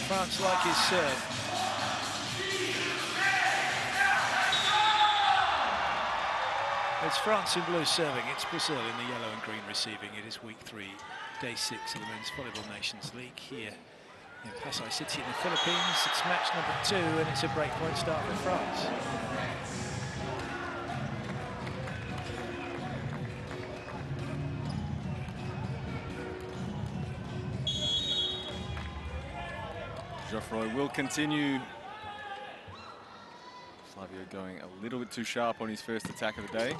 France like his serve. It's France in blue serving, it's Brazil in the yellow and green receiving. It is week 3, day 6 of the Men's Volleyball Nations League here in Pasay City in the Philippines. It's match number 2 and it's a breakpoint start for France. Geoffroy will continue. Flavio going a little bit too sharp on his first attack of the day.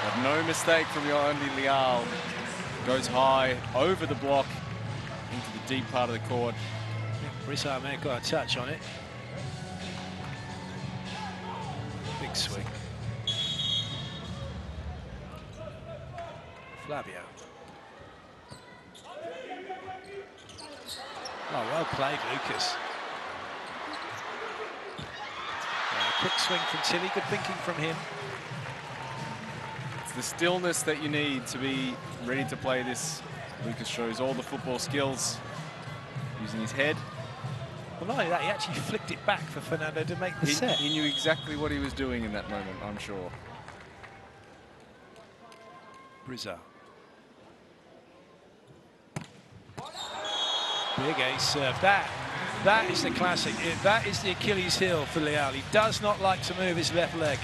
But no mistake from your only Leal. Goes high over the block into the deep part of the court. Brizard may have got a touch on it. Big swing. Flavio. Oh, well played, Lucas. A quick swing from Tilly, good thinking from him. It's the stillness that you need to be ready to play this. Lucas shows all the football skills using his head. Well, not only that, he actually flicked it back for Fernando to make the set. He knew exactly what he was doing in that moment, I'm sure. Brizard. Big ace serve. That is the classic. That is the Achilles heel for Leal. He does not like to move his left leg.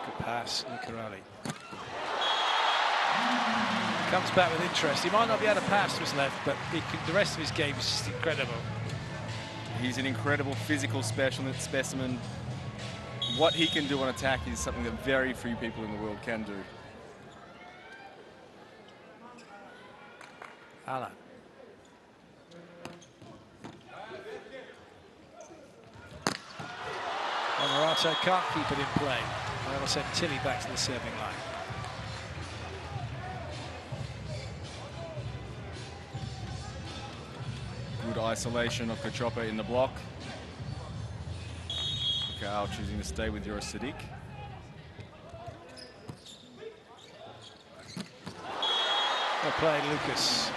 Good pass, Lucarelli. Comes back with interest. He might not be able to pass to his left, but the rest of his game is just incredible. He's an incredible physical specimen. What he can do on attack is something that very few people in the world can do. Alan. Morato can't keep it in play. That'll send Tilly back to the serving line. Good isolation of Cachopa in the block. Cal choosing to stay with Joris Sadiq. Well played, Lucas.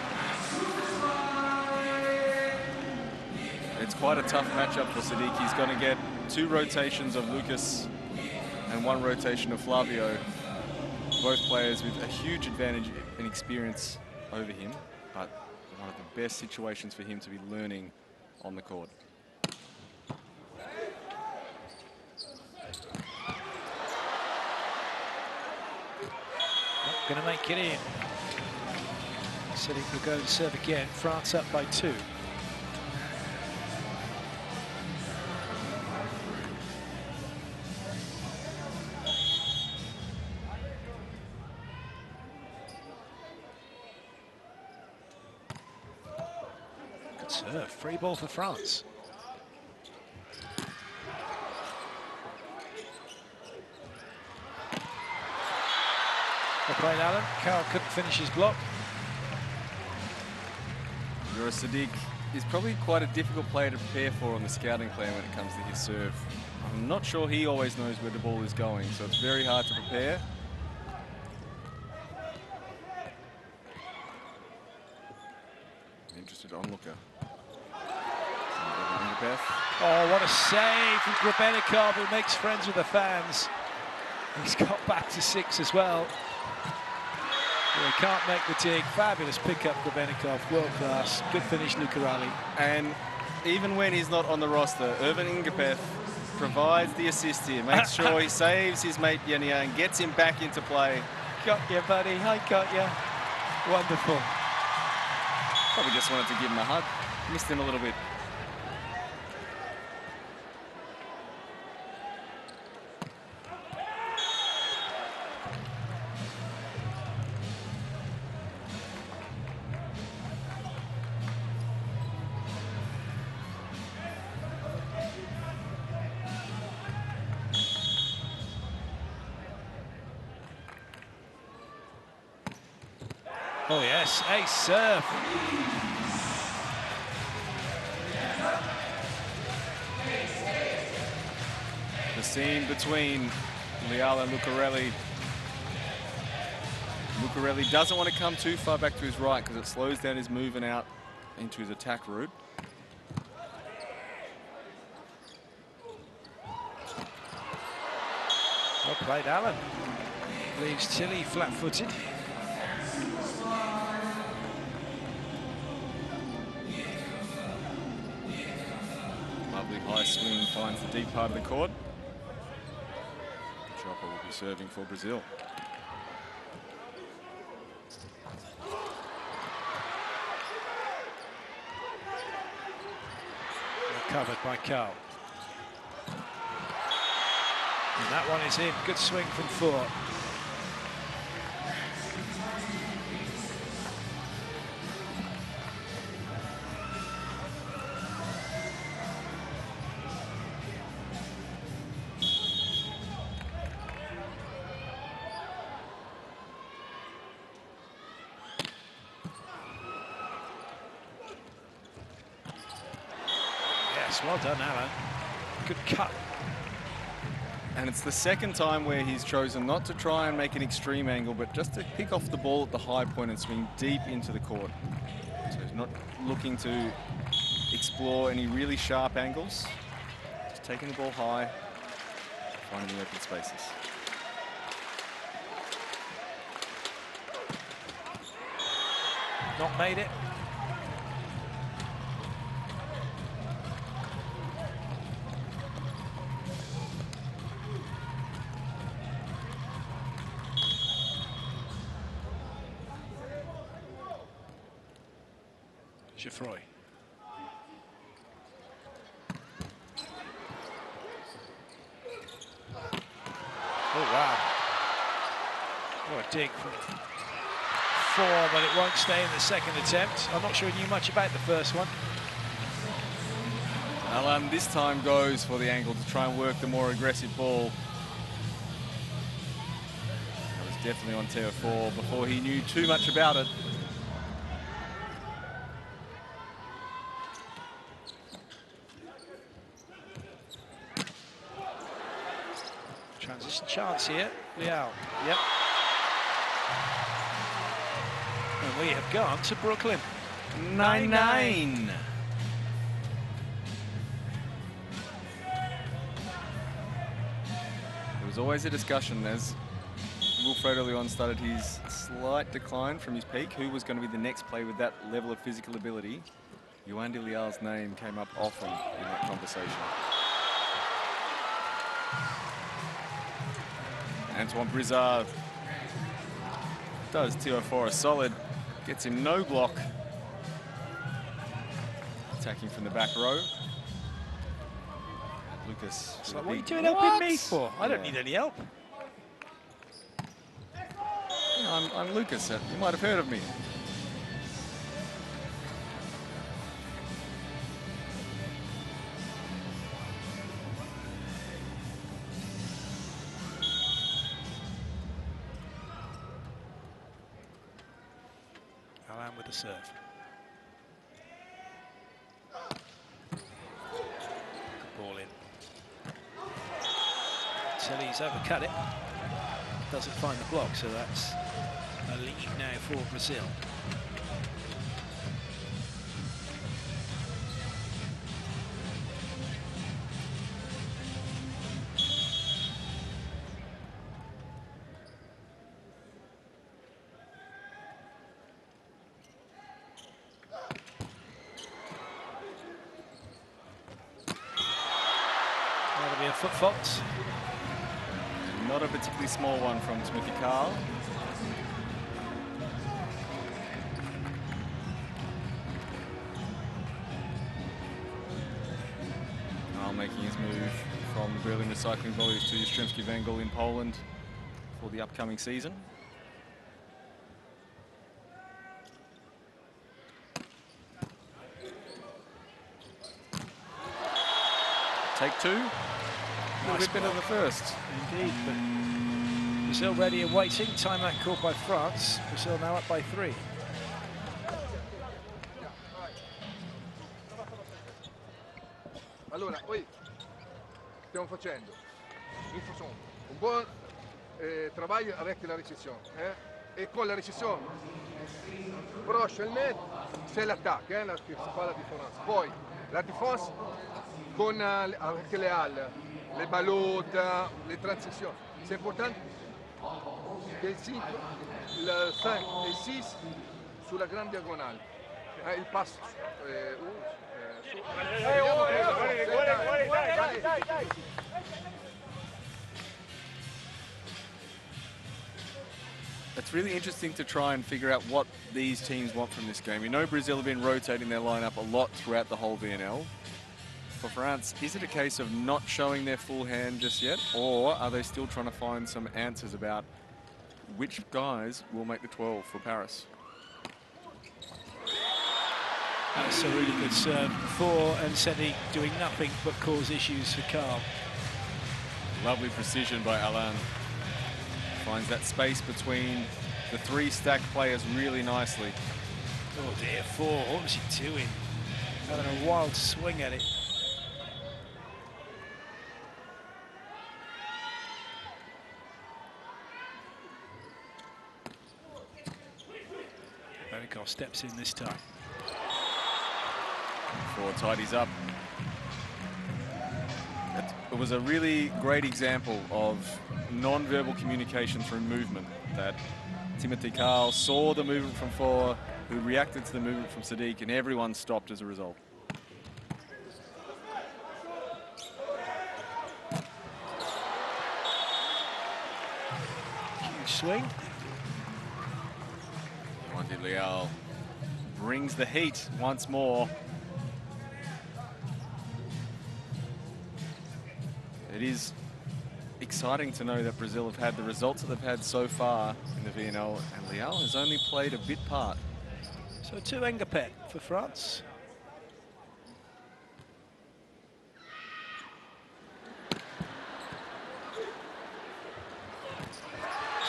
It's quite a tough matchup for Sadiq. He's going to get 2 rotations of Lucas and 1 rotation of Flavio. Both players with a huge advantage in experience over him, but one of the best situations for him to be learning on the court. Not going to make it in. Sadiq will go to serve again. France up by 2. Free ball for France. Well played, Alan. Carl couldn't finish his block. Joris Sadiq is probably quite a difficult player to prepare for on the scouting plan when it comes to his serve. I'm not sure he always knows where the ball is going, so it's very hard to prepare. Interested onlooker. Oh, what a save from Grebenikov, who makes friends with the fans. He's got back to 6 as well. He can't make the dig. Fabulous pick-up, Grebenikov, world class. Good finish, Lucarelli. And even when he's not on the roster, Irvin Ingapeth provides the assist here, makes sure he saves his mate Yenia and gets him back into play. Got you, buddy. I got you. Wonderful. Probably just wanted to give him a hug. Missed him a little bit. Oh yes, ace serve. The seam between Leal and Lucarelli. Lucarelli doesn't want to come too far back to his right because it slows down his movement out into his attack route. Well played, Alan. Leaves Tilly flat-footed. Lovely high swing finds the deep part of the court. Chopper will be serving for Brazil. Covered by Carl. And that one is in. Good swing from 4. Yes, well done, Alan. Good cut. And it's the second time where he's chosen not to try and make an extreme angle, but just to pick off the ball at the high point and swing deep into the court. So he's not looking to explore any really sharp angles. Just taking the ball high, finding the open spaces. Not made it. Geoffroy. Oh, wow. What a dig from 4, but it won't stay in the second attempt. I'm not sure he knew much about the first one. Alan this time goes for the angle to try and work the more aggressive ball. That was definitely on tier 4 before he knew too much about it. Transition chance here. Leal. Yep. And we have gone to Brooklyn. 9-9. There was always a discussion as Wilfredo Leon started his slight decline from his peak. Who was going to be the next player with that level of physical ability? Yoandi Leal's name came up often in that conversation. Antoine Brizard does TO4 a solid, gets him no block. Attacking from the back row. Lucas. It's like, what are you doing helping me for? I don't need any help. Yeah, I'm Lucas. You might have heard of me. Alan with the serve. Ball in. Tilly's overcut it. Doesn't find the block, so that's a lead now for Brazil. That'll be a foot fault. Not a particularly small one from Timothy Carl. Carl making his move from Berlin Recycling Volleys to Jastrzębski Węgiel in Poland for the upcoming season. Take 2. A little bit better than the first. Indeed, but Brazil ready and waiting. Timeout called by France. Brazil now up by 3. Allora, poi stiamo facendo un buon travaglio avec la réception. Et con la réception, proche le net, c'est l'attaque, qui fa la différence. Poi la défense con avec les halles, les ballottes, les transitions. C'est important que le 5 et 6 sulla grande diagonale. Il passe It's really interesting to try and figure out what these teams want from this game. We know Brazil have been rotating their lineup a lot throughout the whole VNL. For France, is it a case of not showing their full hand just yet, or are they still trying to find some answers about which guys will make the 12 for Paris? That's a really good serve for Nsedi, doing nothing but cause issues for Carl. Lovely precision by Alain. Finds that space between the three stacked players really nicely. Oh dear, 4. What was he doing? Having a wild swing at it. Berikov steps in this time. 4 tidies up. It was a really great example of non-verbal communication through movement, that Timothy Carl saw the movement from 4, who reacted to the movement from Sadiq, and everyone stopped as a result. Huge swing. Monty Leal brings the heat once more. It is exciting to know that Brazil have had the results that they've had so far in the VNL, and Leal has only played a bit part. So 2 Engapet for France.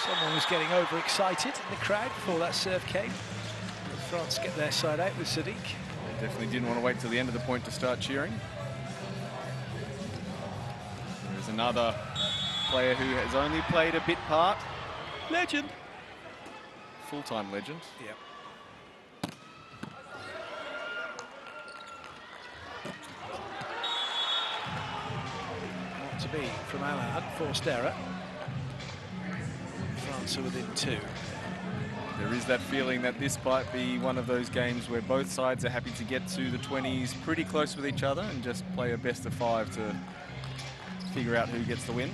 Someone was getting overexcited in the crowd before that serve came. France get their side out with Sadiq. They definitely didn't want to wait till the end of the point to start cheering. There's another player who has only played a bit part. Legend. Full-time legend. Yep. Not to be from Alain, forced error. France are within 2. There is that feeling that this might be one of those games where both sides are happy to get to the 20s pretty close with each other and just play a best of 5 to figure out who gets the win.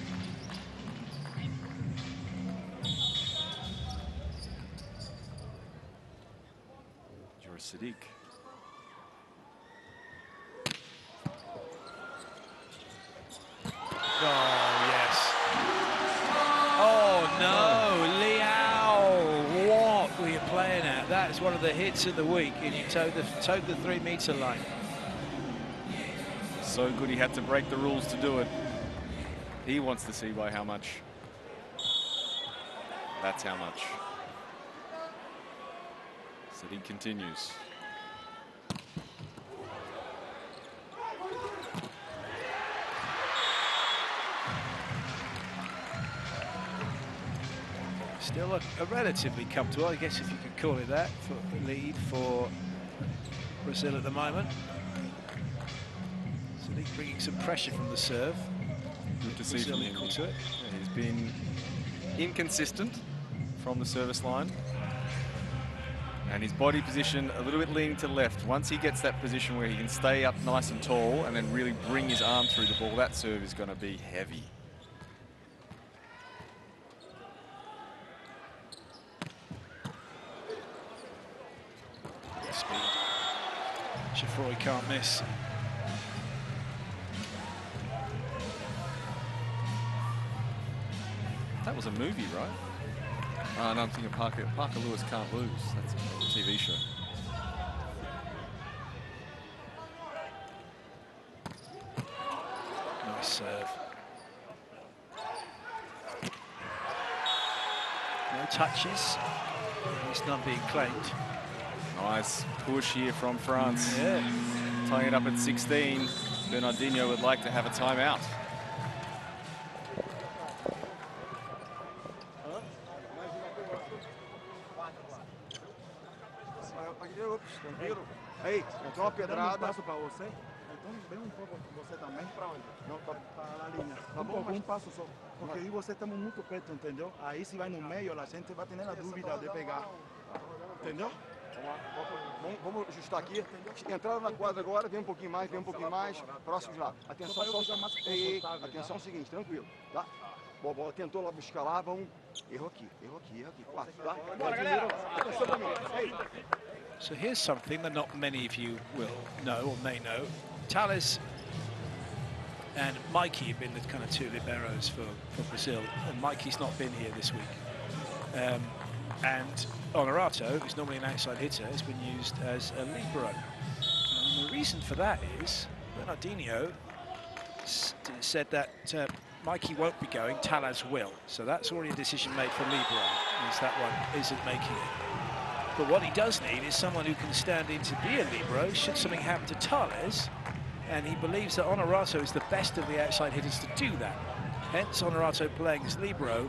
You're Sadiq. Oh, yes. Oh, no, Leal. What were you playing at? That's one of the hits of the week, and you towed the 3-meter line. So good he had to break the rules to do it. He wants to see by how much. That's how much. Sadiq continues. Still a relatively comfortable, I guess if you could call it that, for lead for Brazil at the moment. Sadiq bringing some pressure from the serve. Good to see from him. To it. Yeah, he's been inconsistent from the service line. And his body position a little bit leaning to the left. Once he gets that position where he can stay up nice and tall and then really bring his arm through the ball, that serve is going to be heavy. Speed. Shafroy can't miss. That was a movie, right? Oh, no, I'm thinking Parker Lewis Can't Lose. That's a TV show. Nice serve. No touches. At least none being claimed. Nice push here from France. Yeah. Tying it up at 16. Bernardino would like to have a timeout. Aí, entrou uma pedrada. Passo para você. Então, vem um pouco você também. Para onde? Não, para a linha. Tá bom, um passo só. Porque aí você estamos muito perto, entendeu? Aí se vai no meio, a gente vai ter a dúvida de pegar. Entendeu? Vamos ajustar aqui. Entraram na quadra agora, vem um pouquinho mais, próximos lá. Atenção, atenção, é o seguinte, tranquilo, tá? Bola tentou lá buscar lá, vamos. Errou aqui. 4, tá? Bora, galera! Atenção pra mim. Ei! So here's something that not many of you will know or may know. Thales and Mikey have been the kind of two liberos for Brazil, and Mikey's not been here this week. And Honorato, who's normally an outside hitter, has been used as a libero. And the reason for that is Bernardino said that Mikey won't be going, Thales will. So that's already a decision made for libero, is that one isn't making it. But what he does need is someone who can stand in to be a libero should something happen to Thales, and he believes that Honorato is the best of the outside hitters to do that. Hence Honorato playing as libero.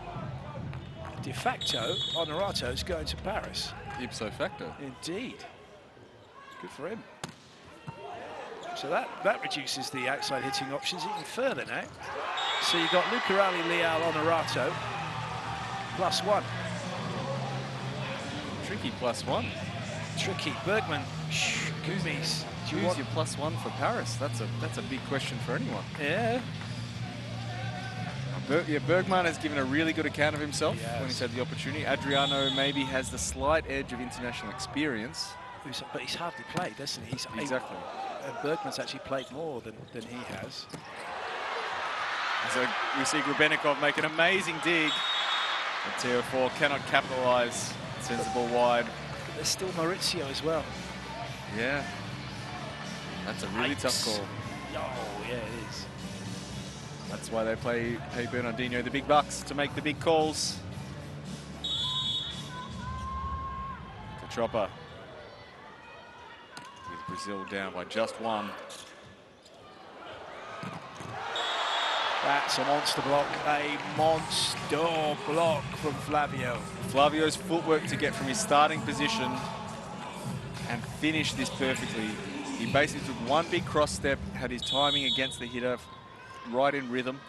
De facto, Honorato's going to Paris. Ipso facto. Indeed. Good for him. So that reduces the outside hitting options even further now. So you've got Lucarelli, Leal, Honorato, +1. Tricky +1. Tricky. Bergman, Goomies. Who's your +1 for Paris? That's a big question for anyone. Yeah. Bergman has given a really good account of himself when he's had the opportunity. Adriano maybe has the slight edge of international experience. But he's hardly played, doesn't he? Exactly. And Bergman's actually played more than he has. So we see Grubenikov make an amazing dig. And TO4 cannot capitalise. Sends the ball wide. But there's still Maurizio as well. Yeah. That's a really tough call. Oh, yeah, it is. That's why they pay Bernardino the big bucks to make the big calls. Katropa with Brazil down by just 1. That's a monster block, a monster block from Flavio. Flavio's footwork to get from his starting position and finish this perfectly. He basically took one big cross step, had his timing against the hitter, right in rhythm.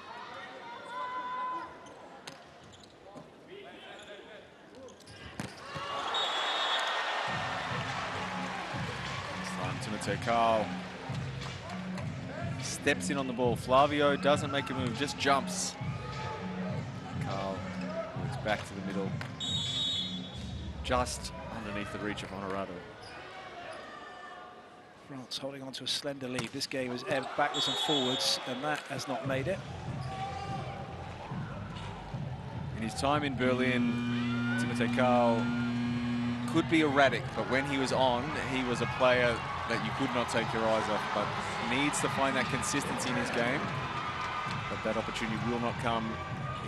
Timotei Carl steps in on the ball. Flavio doesn't make a move, just jumps. Carl works back to the middle, just underneath the reach of Honorato. France holding on to a slender lead. This game is backwards and forwards, and that has not made it. In his time in Berlin, Timotei Carl could be erratic, but when he was on, he was a player that you could not take your eyes off, but needs to find that consistency in his game. But that opportunity will not come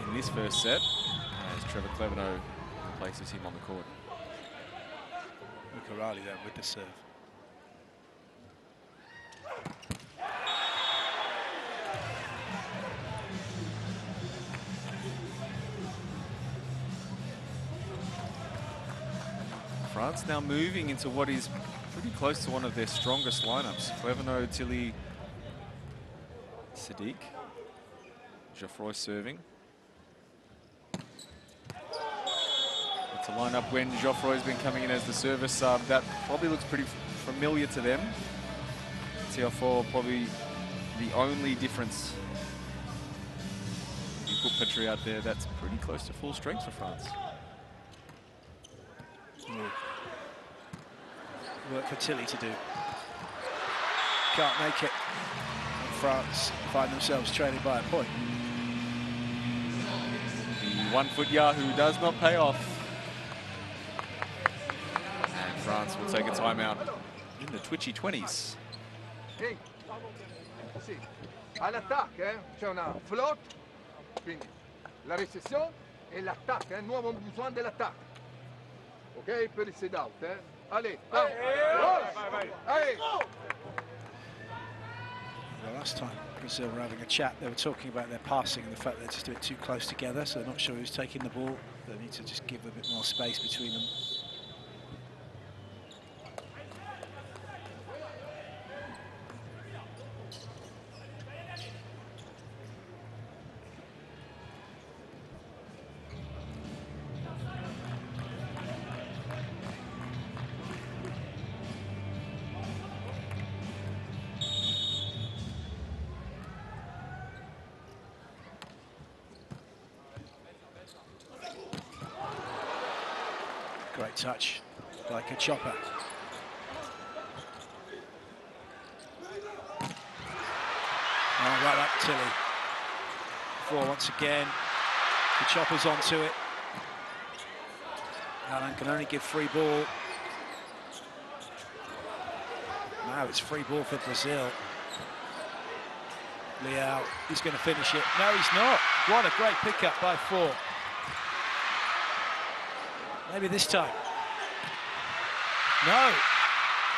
in this first set, as Trevor Cleveno places him on the court. Lucarelli then with the serve. France now moving into what is pretty close to one of their strongest lineups. Cleveno, Tilly, Sadiq, Geoffroy serving. It's a lineup when Geoffroy's been coming in as the service sub. That probably looks pretty familiar to them. TR4 probably the only difference. You put Petri out there, that's pretty close to full strength for France. Work for Tilly to do. Can't make it. France find themselves trailing by a point. The 1 foot Yahoo does not pay off. And France will take a timeout in the twitchy 20s. Ehi, sì, all'attacco c'è una flotte, quindi la ricezione e l'attacco, il nuovo besoin dell'attacco. Ok, per il side out, Allez, Well, Last time Brazil were having a chat, they were talking about their passing and the fact they're just a bit too close together, so they're not sure who's taking the ball. They need to just give a bit more space between them. Great touch, like a chopper. Oh, right up Tilly. Four once again. The chopper's onto it. Alan can only give free ball. Now it's free ball for Brazil. Leao, he's going to finish it. No, he's not. What a great pickup by Four. Maybe this time. No.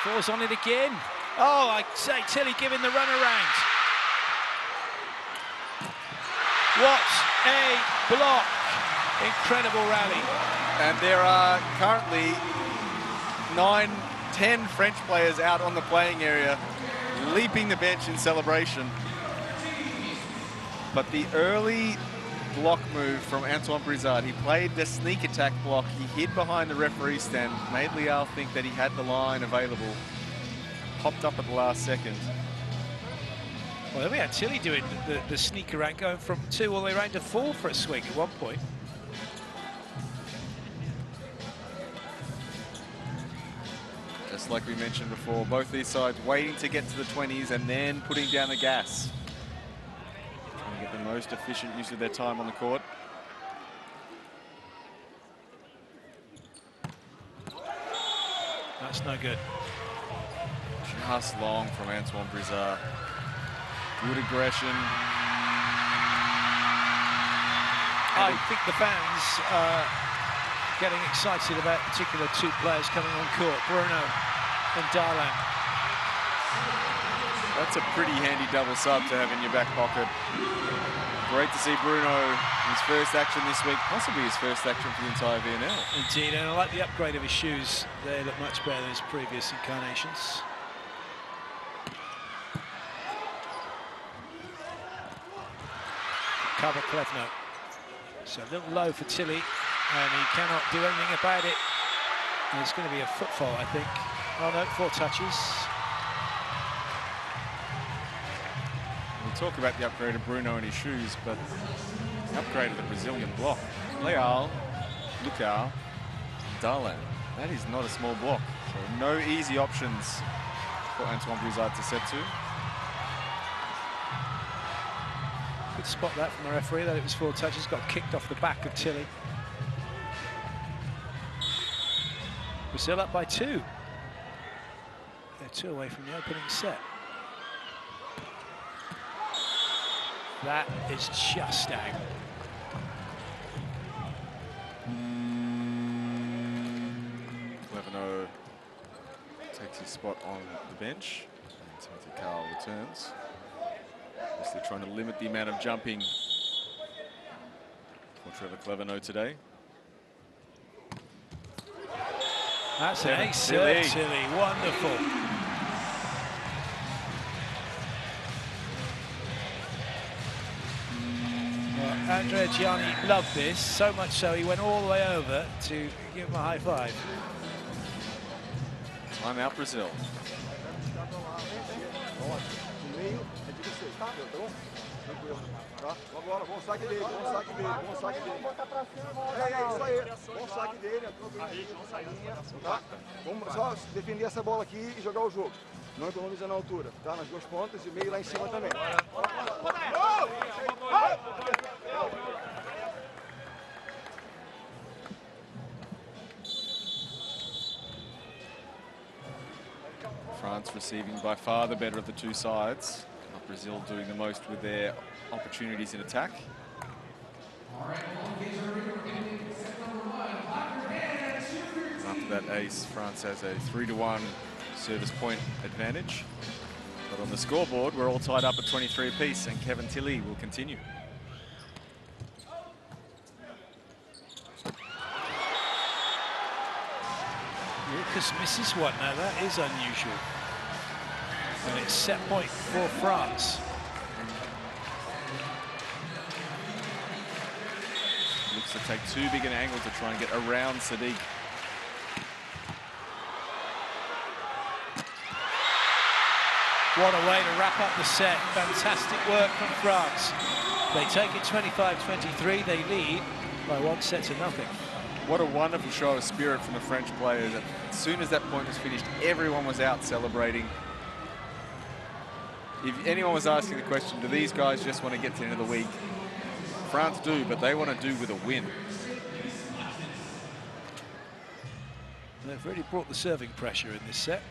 Four's on it again. Oh, I say, Tilly giving the run around. What a block. Incredible rally. And there are currently 9-10 French players out on the playing area, leaping the bench in celebration. But the early block move from Antoine Brizard. He played the sneak attack block. He hid behind the referee stand, made Leal think that he had the line available. Popped up at the last second. Well, we had Tilly doing the sneak around, going from 2 all the way around to 4 for a swing at one point. Just like we mentioned before, both these sides waiting to get to the 20s and then putting down the gas. Trying to get the most efficient use of their time on the court. That's no good. Just long from Antoine Brizard. Good aggression. I think the fans are getting excited about particular 2 players coming on court, Bruno and Darlan. That's a pretty handy double sub to have in your back pocket. Great to see Bruno, his first action this week, possibly his first action for the entire VNL. Indeed, and I like the upgrade of his shoes. They look much better than his previous incarnations. Cover Klevno. So a little low for Tilly, and he cannot do anything about it. And it's going to be a foot fault, I think. Oh no, 4 touches. We talk about the upgrade of Bruno and his shoes, but the upgrade of the Brazilian block. Leal, Lucao, Darlan. That is not a small block. So no easy options for Antoine Brizard to set to. Good spot that from the referee, that it was 4 touches, got kicked off the back of Tilly. Brazil up by 2. They're 2 away from the opening set. That is just out. Klevno takes his spot on the bench. And Timothy Carl returns. Obviously trying to limit the amount of jumping for Trevor Klevno today. That's an ace serve, Tilly. Wonderful. Well, Andrea Gianni loved this, so much so he went all the way over to give him a high five. Time out Brazil. Agora, bom saque dele, bom saque dele, bom saque dele. É isso aí, bom saque dele. Tá? Vamos só defender essa bola aqui e jogar o jogo. Não economiza na altura, tá? Nas 2 pontas e meio lá em cima também. France receiving by far the better of the 2 sides. Brazil doing the most with their opportunities in attack. And after that ace, France has a 3-to-1 service point advantage. But on the scoreboard, we're all tied up at 23 apiece, and Kevin Tilley will continue. Lucas misses one. Now that is unusual. And it's set point for France. Looks to take too big an angle to try and get around Sadiq. What a way to wrap up the set. Fantastic work from France. They take it 25-23. They lead by 1-0. What a wonderful show of spirit from the French players. As soon as that point was finished, everyone was out celebrating. If anyone was asking the question, do these guys just want to get to the end of the week? France do, but they want to do with a win. They've really brought the serving pressure in this set.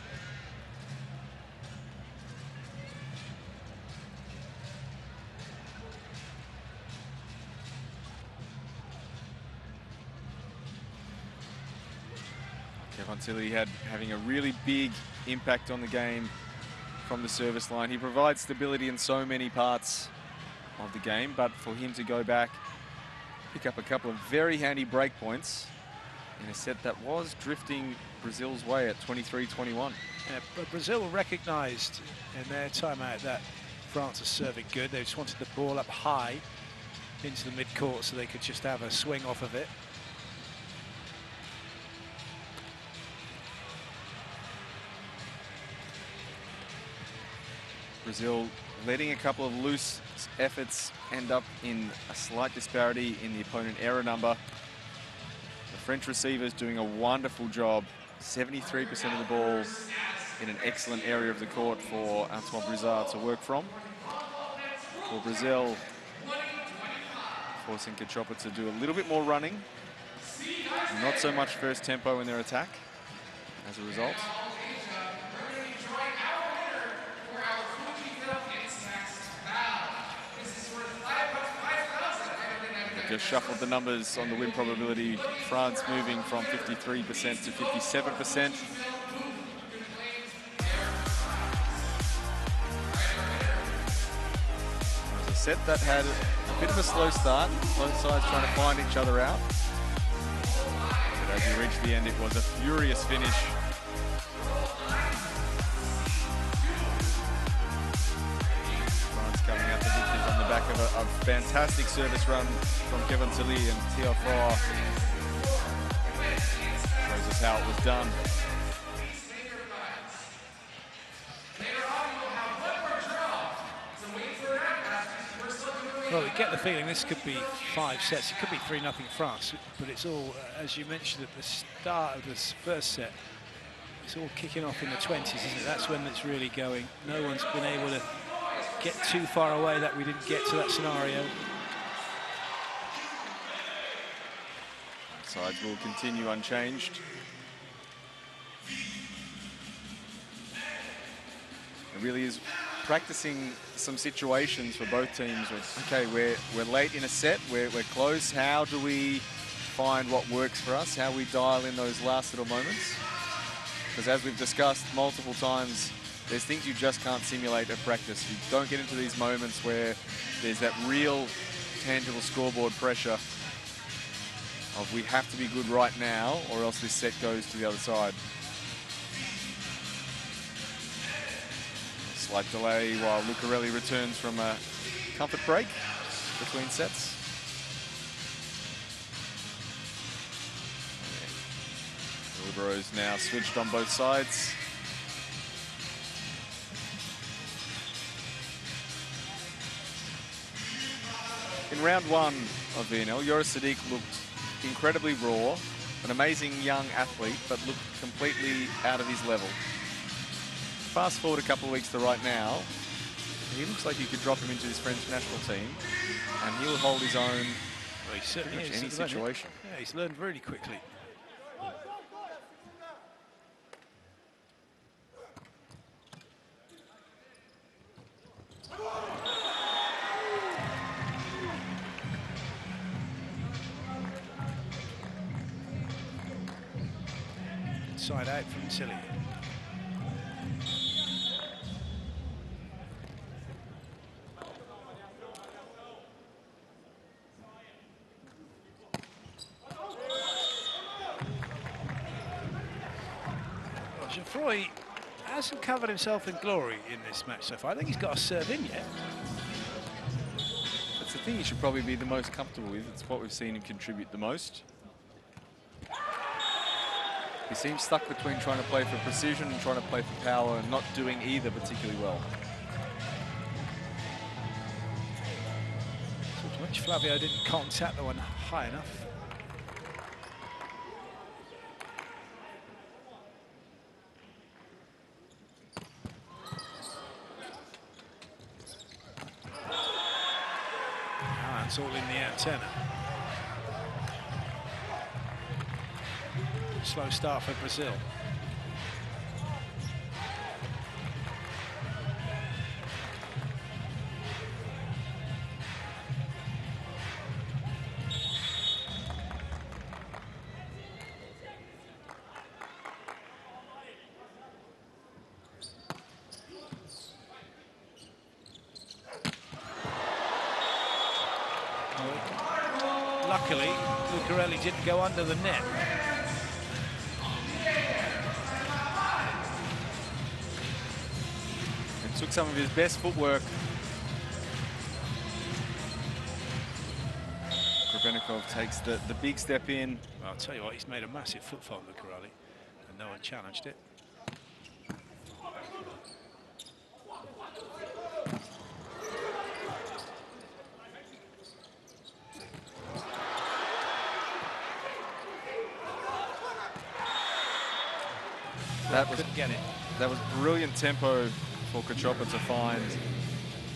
Kevin Tilley having a really big impact on the game from the service line. He provides stability in so many parts of the game, but for him to go back, pick up a couple of very handy break points in a set that was drifting Brazil's way at 23-21. Yeah, but Brazil recognised in their timeout that France is serving good. They just wanted the ball up high into the mid-court so they could just have a swing off of it. Brazil letting a couple of loose efforts end up in a slight disparity in the opponent error number. The French receivers doing a wonderful job. 73% of the ball in an excellent area of the court for Antoine Brizard to work from. For Brazil, forcing Cachopa to do a little bit more running. Not so much first tempo in their attack as a result. Just shuffled the numbers on the win probability. France moving from 53% to 57%. It was a set that had a bit of a slow start. Both sides trying to find each other out. But as we reached the end, it was a furious finish. Coming out the victors on the back of a fantastic service run from Kevin Tilley and Théophore. Shows us how it was done. Well, we get the feeling this could be 5 sets. It could be 3-0 France, but it's all, as you mentioned at the start of this first set, it's all kicking off in the 20s, isn't it? That's when it's really going. No one's been able to get too far away that we didn't get to that scenario. Sides will continue unchanged. It really is practicing some situations for both teams. Okay, we're late in a set, we're close. How do we find what works for us? How we dial in those last little moments? Because as we've discussed multiple times, there's things you just can't simulate at practice. You don't get into these moments where there's that real, tangible scoreboard pressure of we have to be good right now or else this set goes to the other side. A slight delay while Lucarelli returns from a comfort break between sets. Libero's now switched on both sides. In round one of VNL, Joris Sadiq looked incredibly raw, an amazing young athlete, but looked completely out of his level. Fast forward a couple of weeks to right now, he looks like you could drop him into this French national team, and he'll hold his own Well, he certainly in is any situation. Yeah, he's learned really quickly. Side out from Tilley. Freud hasn't covered himself in glory in this match so far. I think he's got a serve in yet. That's the thing he should probably be the most comfortable with. It's what we've seen him contribute the most. He seems stuck between trying to play for precision and trying to play for power, and not doing either particularly well. Which Flavio didn't contact the one high enough. It's all in the antenna. Slow start for Brazil. Luckily, Lucarelli didn't go under the net. It took some of his best footwork. Krebenikov takes the big step in. Well, I'll tell you what, he's made a massive foot fault, Lucarelli, and no one challenged it. That was brilliant tempo for Kachopa to find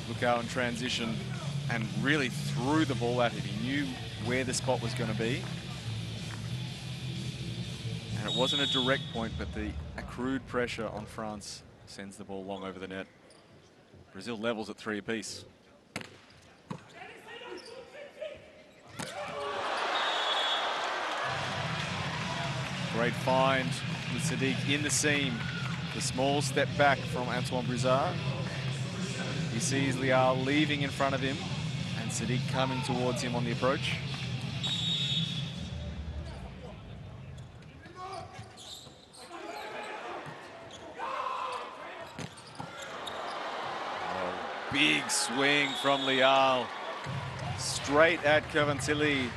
Lukau in transition and really threw the ball at him. He knew where the spot was going to be. And it wasn't a direct point, but the accrued pressure on France sends the ball long over the net. Brazil levels at 3 apiece. Great find with Sadiq in the seam. The small step back from Antoine Brizard. He sees Leal leaving in front of him and Sadiq coming towards him on the approach. Oh, big swing from Leal. Straight at Cavantili,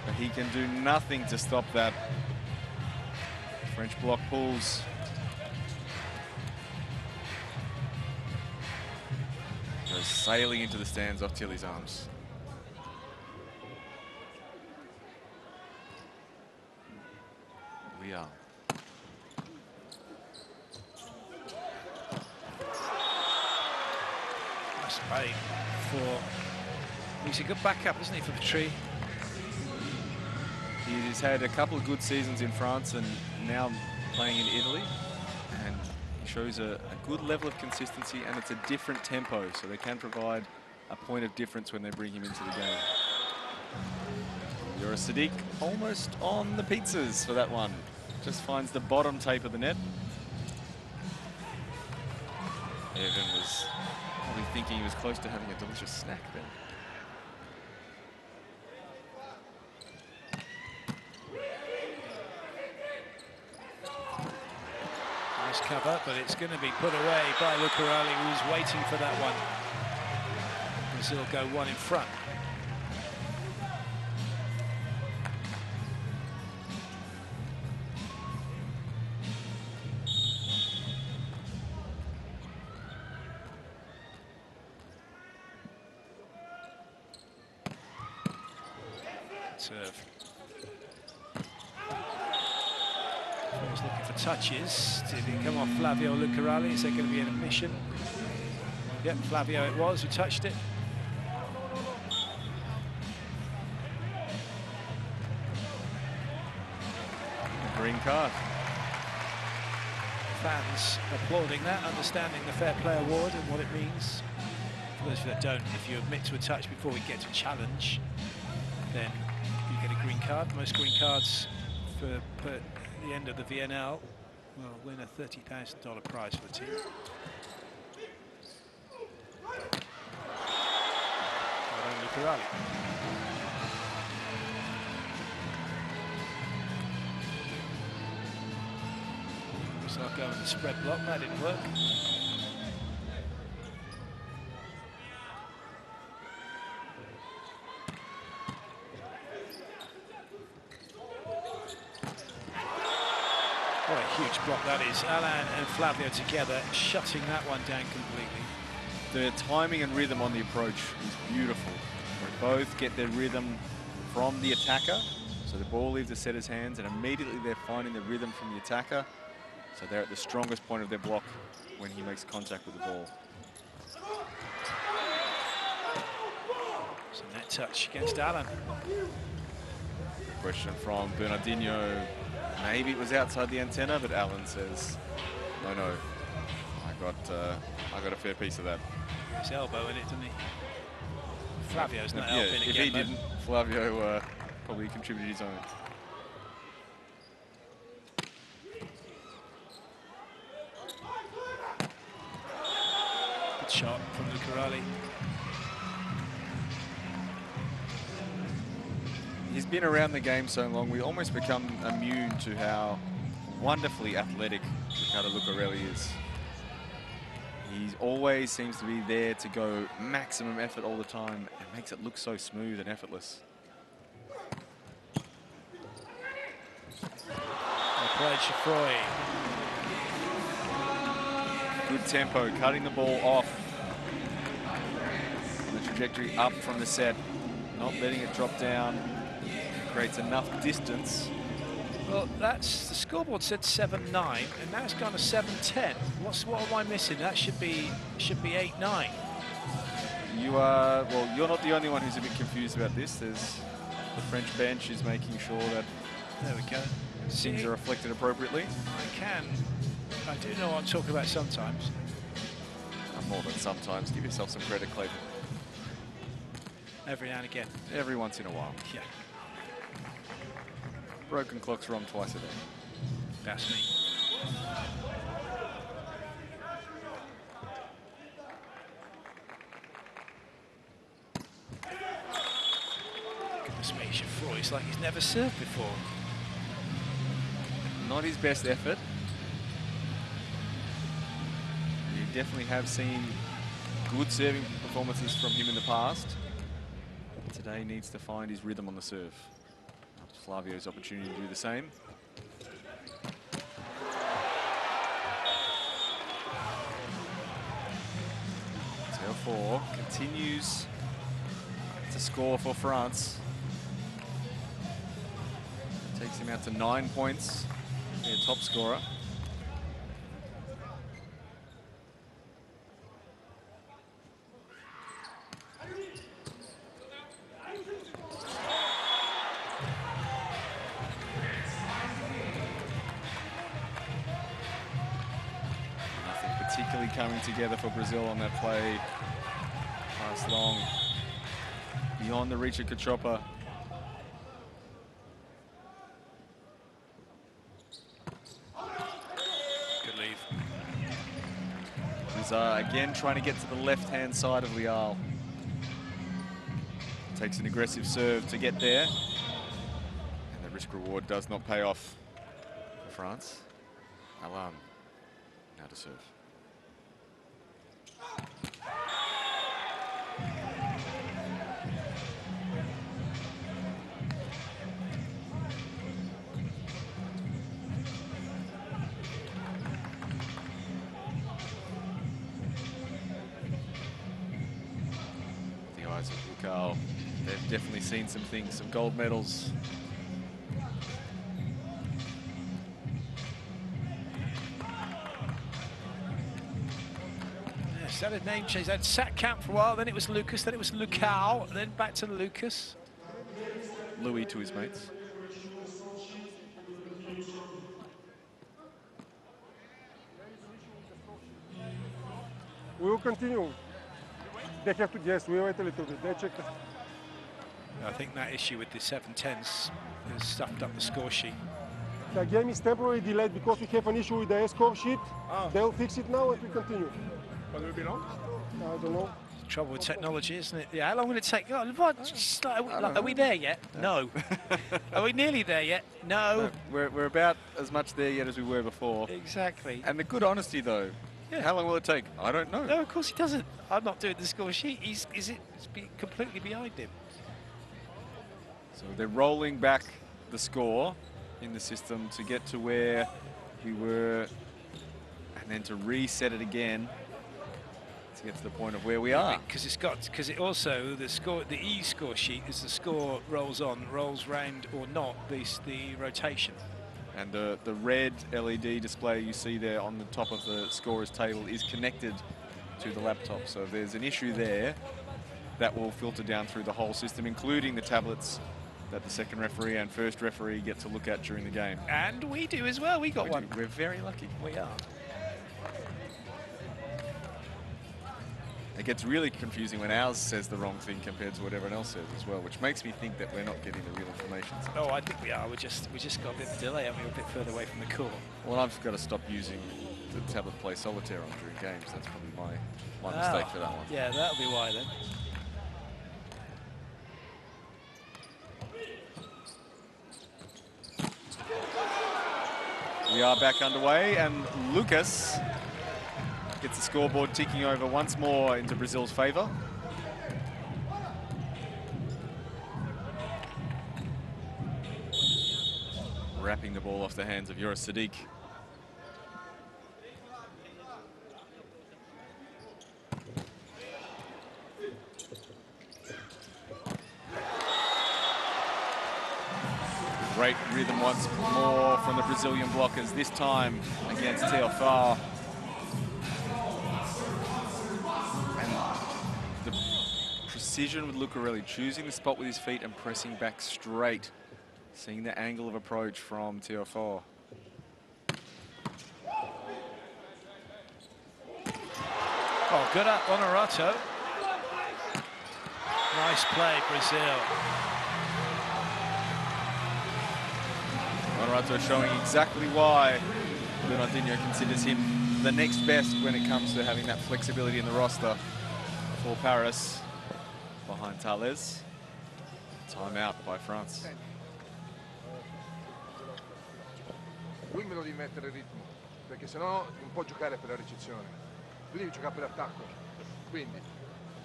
but he can do nothing to stop that. French block pulls. Goes sailing into the stands off Tilly's arms. Leal. Nice play for... He's a good backup, isn't he, for Petrie? He's had a couple of good seasons in France and now playing in Italy, and he shows a good level of consistency, and it's a different tempo, so they can provide a point of difference when they bring him into the game. You're a Sadiq almost on the pizzas for that one. Just finds the bottom tape of the net. Evan was probably thinking he was close to having a delicious snack then. Cover, but it's going to be put away by Lucarelli, who's waiting for that one. Brazil go one in front. Serve. He's looking for touches. Did he come off Flavio Lucarelli? Is there going to be an omission? Yep, Flavio it was who touched it. A green card. Fans applauding that, understanding the Fair Play Award and what it means. For those that don't, if you admit to a touch before we get to challenge, then you get a green card. Most green cards for the end of the VNL will win a $30,000 prize for the team. Lucarelli. like going with the spread block. That didn't work. What a huge block that is. Alan and Flavio together, shutting that one down completely. The timing and rhythm on the approach is beautiful. They both get their rhythm from the attacker. So the ball leaves the setter's hands and immediately they're finding the rhythm from the attacker. So they're at the strongest point of their block when he makes contact with the ball. So net touch against Alan. Question from Bernardinho. Maybe it was outside the antenna, but Alan says, no, I got a fair piece of that. His elbow in it, didn't he? Flavio's not Yeah, helping if again. he didn't, Flavio probably contributed his own. Good shot from Lucarelli. He's been around the game so long, we almost become immune to how wonderfully athletic Riccardo Lucarelli is. He always seems to be there to go maximum effort all the time and makes it look so smooth and effortless. Played Chafroy. Good tempo, cutting the ball off. The trajectory up from the set, not letting it drop down. Creates enough distance. Well, that's the scoreboard said 7-9, and now it's gone to 7-10. What am I missing? That should be 8-9. You are, well, you're not the only one who's a bit confused about this. There's the French bench is making sure that There we go. things are reflected appropriately. I do know what I'm talking about sometimes. More than sometimes. Give yourself some credit, Clayton. Every now and again. Every once in a while. Yeah, Broken clock's wrong twice a day. that's me. Goodness me, Chafroy, it's like he's never served before. Not his best effort. You definitely have seen good serving performances from him in the past. Today needs to find his rhythm on the serve. Flavio's opportunity to do the same. Théophile continues to score for France. Takes him out to 9 points. Their top scorer. Particularly coming together for Brazil on that play. Pass long, beyond the reach of Cachopa. Good leave. He's again trying to get to the left-hand side of Leal. Takes an aggressive serve to get there. And the risk-reward does not pay off for France. Alan now to serve. The eyes of Lucal, they've definitely seen some things, some gold medals. Yes, that had name change. That sat camp for a while, then it was Lucas, then it was Lucao, then back to Lucas. Louis to his mates. We will continue. They have to, yes, we wait a little bit. They check. I think that issue with the 7-10s has stuffed up the score sheet. The game is temporarily delayed because we have an issue with the score sheet. They'll fix it now and we continue. But will be long? I don't know. Trouble with technology, isn't it? Yeah, how long will it take? Oh, what? Are we there yet? No. Are we nearly there yet? No. We're about as much there yet as we were before. Exactly. And the good honesty, though. Yeah. How long will it take? I don't know. No, of course he doesn't. I'm not doing the score sheet. It's completely behind him. So they're rolling back the score in the system to get to where we were, and then to reset it again to get to the point of where we are. Because it also the E score sheet as the score rolls on, rolls round or not the rotation. And the red LED display you see there on the top of the scorer's table is connected to the laptop. So if there's an issue there, that will filter down through the whole system, including the tablets that the second referee and first referee get to look at during the game. And we do as well. We got one. We're very lucky. We are. It gets really confusing when ours says the wrong thing compared to what everyone else says as well, which makes me think that we're not getting the real information. Oh, I think we are. We just got a bit of delay, and we're a bit further away from the court. Well, I've got to stop using the tablet play solitaire on during games. That's probably my mistake for that one. Yeah, that'll be why then. We are back underway, and Lucas gets the scoreboard ticking over once more into Brazil's favour. Wrapping the ball off the hands of Joris Sadiq. Great rhythm once more from the Brazilian blockers, this time against Teofar. And the precision with Lucarelli, choosing the spot with his feet and pressing back straight. Seeing the angle of approach from Teofar. Oh, good up Honorato. Nice play, Brazil. Honorato showing exactly why Bernardinho considers him the next best when it comes to having that flexibility in the roster for Paris behind Tales. Timeout by France. Lui me lo devi mettere il ritmo, perché sennò non può giocare per la ricezione. Tu devi giocare per l'attacco. Quindi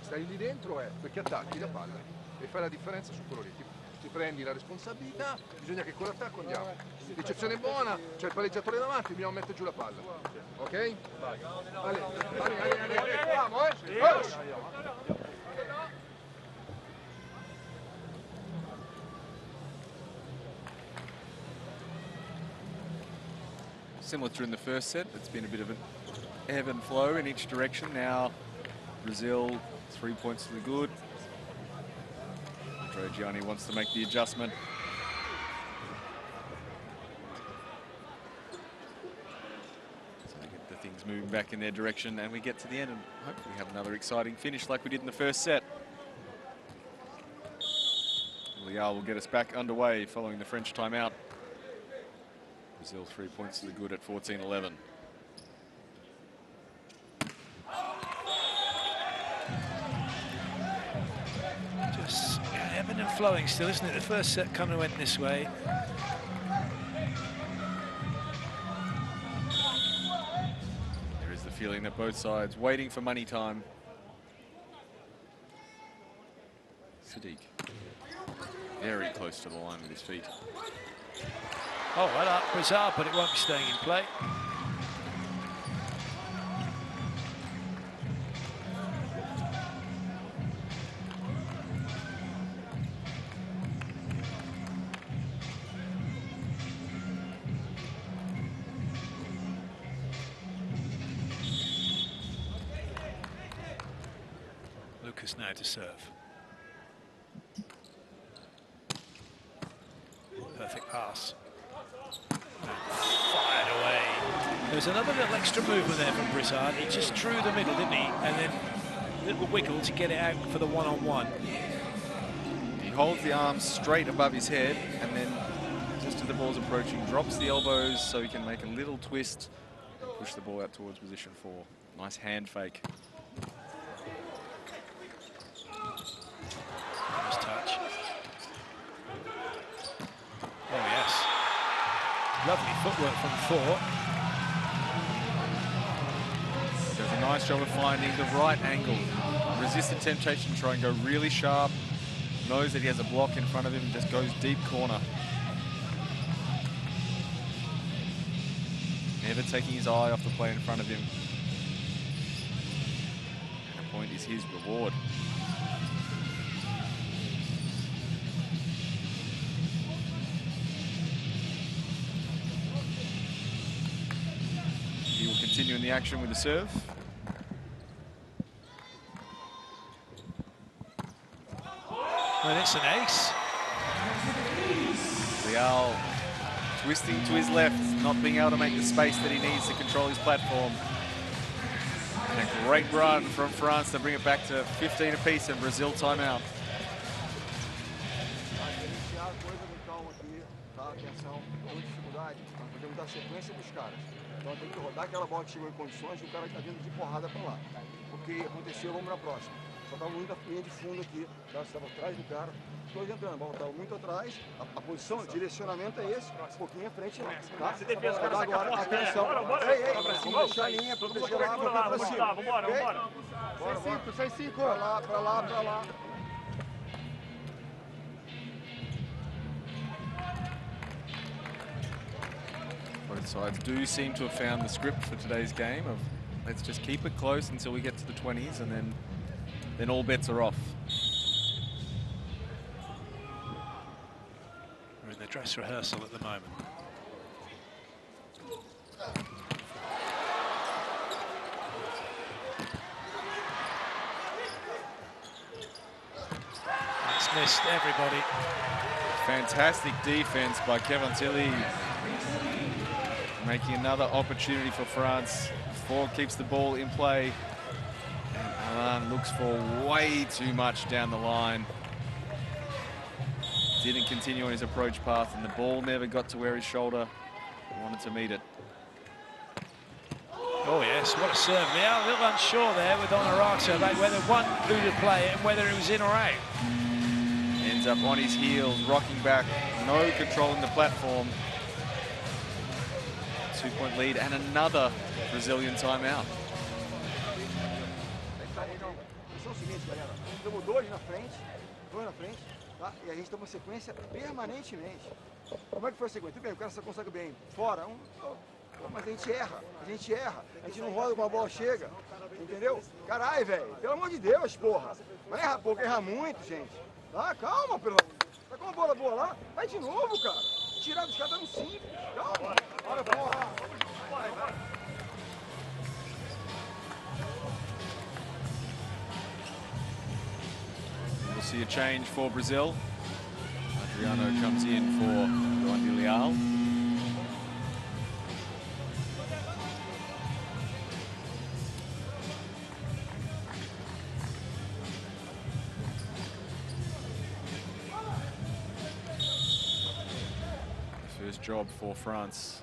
stai lì dentro perché attacchi la palla e fai la differenza su quello lì. Ti prendi la responsabilità, bisogna che con l'attacco andiamo. Ricezione buona, c'è il palleggiatore davanti, dobbiamo mettere giù la palla. Ok? Vai. Ale, andiamo, Similar to in the first set, it's been a bit of an ebb and flow in each direction. Now, Brazil, 3 points to the good. Gianni wants to make the adjustment. So they get the things moving back in their direction, and we get to the end and hopefully have another exciting finish like we did in the first set. Lial will get us back underway following the French timeout. Brazil 3 points to the good at 14-11. Just ebbing and flowing still, isn't it? The first set kind of went this way. There is the feeling that both sides waiting for money time. Sadiq, very close to the line with his feet. Oh, well up, bizarre, but it won't be staying in play. Lucas now to serve. Perfect pass. Fired away. There's another little extra movement there from Brizard. He just drew the middle, didn't he? And then a little wiggle to get it out for the one-on-one. He holds the arms straight above his head, and then just as the ball's approaching, drops the elbows so he can make a little twist and push the ball out towards position 4. Nice hand fake. Lovely footwork from Thor. Does a nice job of finding the right angle. Resisted temptation to try and go really sharp. Knows that he has a block in front of him and just goes deep corner. Never taking his eye off the player in front of him. And the point is his reward. He will continue in the action with the serve. And it's an ace. Leal twisting to his left, not being able to make the space that he needs to control his platform. And a great run from France to bring it back to 15 apiece and Brazil timeout. Então tem que rodar aquela bola que chegou em condições e o cara que tá vindo de porrada para lá. Porque aconteceu, vamos na próxima. Só tava muita linha de fundo aqui, tá? Estava atrás do cara. Estou adiantando, a bola estava muito atrás. A posição, o direcionamento é esse, um pouquinho à frente, tá? Agora, atenção. Ei, vamos deixar a linha, proteger lá, para cima. Vambora. 6-5. Para lá. Both sides do seem to have found the script for today's game of let's just keep it close until we get to the 20s and then all bets are off. We're in the dress rehearsal at the moment. It's missed everybody. Fantastic defense by Kevin Tilly. Making another opportunity for France. Ford keeps the ball in play. And Alain looks for way too much down the line. Didn't continue on his approach path, and the ball never got to where his shoulder wanted to meet it. Oh yes, what a serve. Leal a little unsure there with Honorato about whether who to play it and whether it was in or out. Ends up on his heels, rocking back, no control in the platform. 2-point lead and another Brazilian timeout. É o seguinte, galera. Temos dois na frente, tá? E a gente tem uma sequência permanentemente. Como é que foi a sequência? Tudo bem, o cara só consegue bem fora, mas a gente erra, a gente não roda com a bola chega, entendeu? Caralho, velho, pelo amor de Deus, porra. Não erra pouco, erra muito, gente. Tá, calma, pelo amor. Tá com uma bola boa lá, vai de novo, cara. Tirar dos caras dando 5, calma. Bora, porra. We'll see a change for Brazil. Adriano comes in for João Leal. First job for France,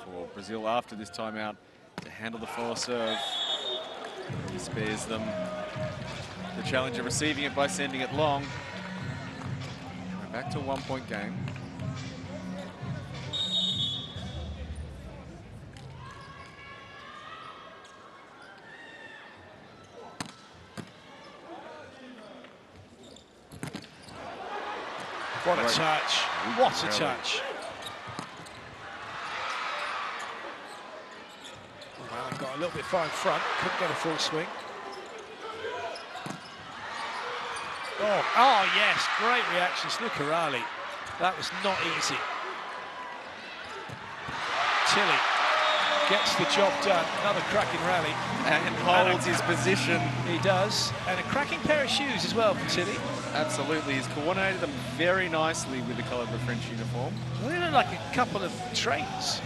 for Brazil after this timeout, to handle the follow serve. He spares them the challenge of receiving it by sending it long. We're back to a 1-point game. What a touch. What a touch. Well, got a little bit far in front, couldn't get a full swing. Oh yes, great reaction, Snukarali. That was not easy. Tilly gets the job done, another cracking rally. And holds his position. He does, and a cracking pair of shoes as well for Tilly. Absolutely, he's coordinated them very nicely with the colour of the French uniform. Well, they look like a couple of trains,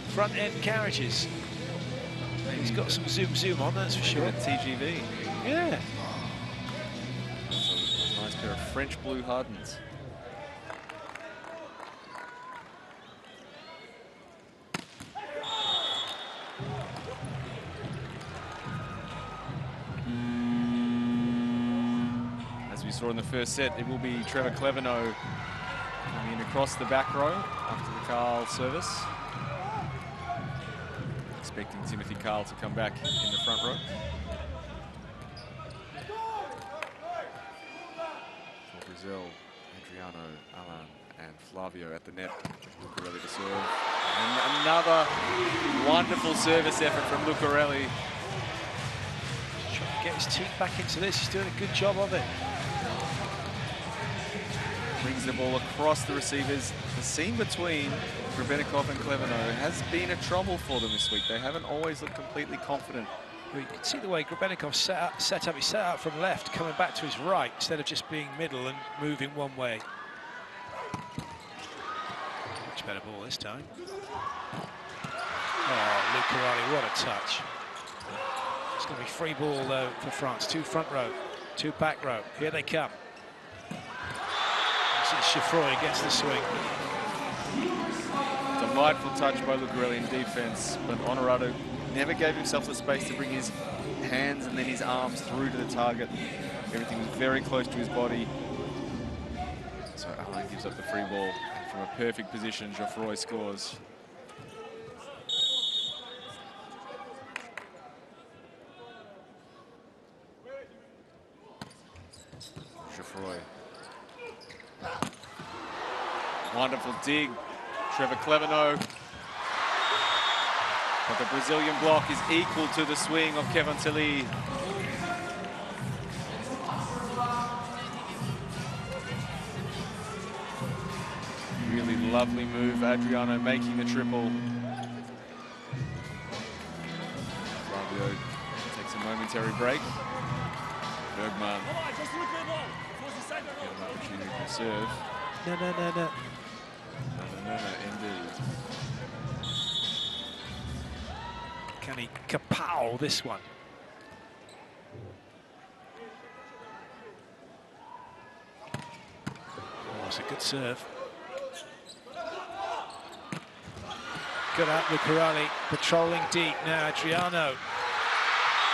front-end carriages. He's got some zoom on, that's for sure. A TGV. Yeah. A nice pair of French blue Hardens. As we saw in the first set, it will be Trevor Clevenot coming in across the back row after the Carl service. Expecting Timothy Carl to come back in the front row. For Brazil, Adriano, Alan, and Flavio at the net. Lucarelli to serve. And another wonderful service effort from Lucarelli. Trying to get his teeth back into this. He's doing a good job of it. Brings the ball across the receivers. The seam between Grebenikov and Kleveno has been a trouble for them this week. They haven't always looked completely confident. Well, you can see the way Grebenikov set up. He set out from left, coming back to his right instead of just being middle and moving one way. Much better ball this time. Oh, Lucarelli, what a touch. It's going to be free ball though for France. 2 front row, 2 back row. Here they come. Chifroy gets the swing. Delightful touch by Lucarelli in defense, but Honorado never gave himself the space to bring his hands and then his arms through to the target. Everything was very close to his body. So Alain gives up the free ball, and from a perfect position, Geoffroy scores. Geoffroy. Wonderful dig, Trevor Kleveno. But the Brazilian block is equal to the swing of Kevin Tilly. Really lovely move, Adriano making the triple. Flavio takes a momentary break. Bergman. Get an opportunity to serve. No. No, indeed. Can he kapow this one? Oh, it's a good serve. Good out, Lucarelli, patrolling deep. Now Adriano.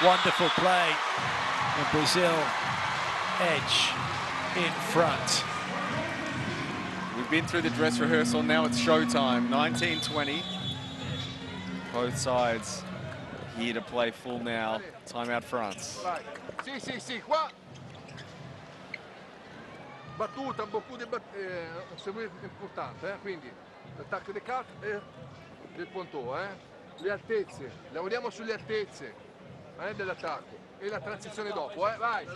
Wonderful play. And Brazil edge in front. We've been through the dress rehearsal, now it's showtime. 19:20. Both sides here to play full now. Timeout France. Sì, qua. Battuta, beaucoup di c'est importante, quindi l'attacco dei cut e del ponto, le altezze, lavoriamo sulle altezze dell'attacco e la transizione dopo, vai. It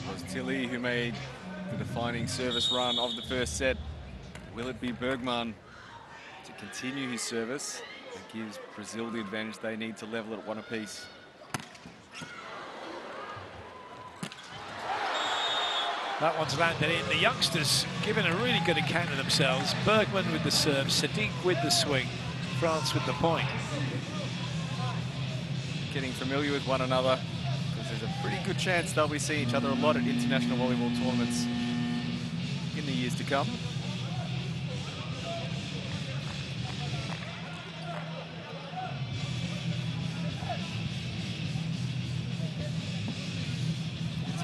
was Tilly who made the defining service run of the first set. Will it be Bergman to continue his service? It gives Brazil the advantage they need to level at 1 apiece. That one's landed in. The youngsters giving a really good account of themselves. Bergman with the serve, Sadiq with the swing, France with the point. Getting familiar with one another, because there's a pretty good chance they'll be seeing each other a lot at international volleyball tournaments in the years to come.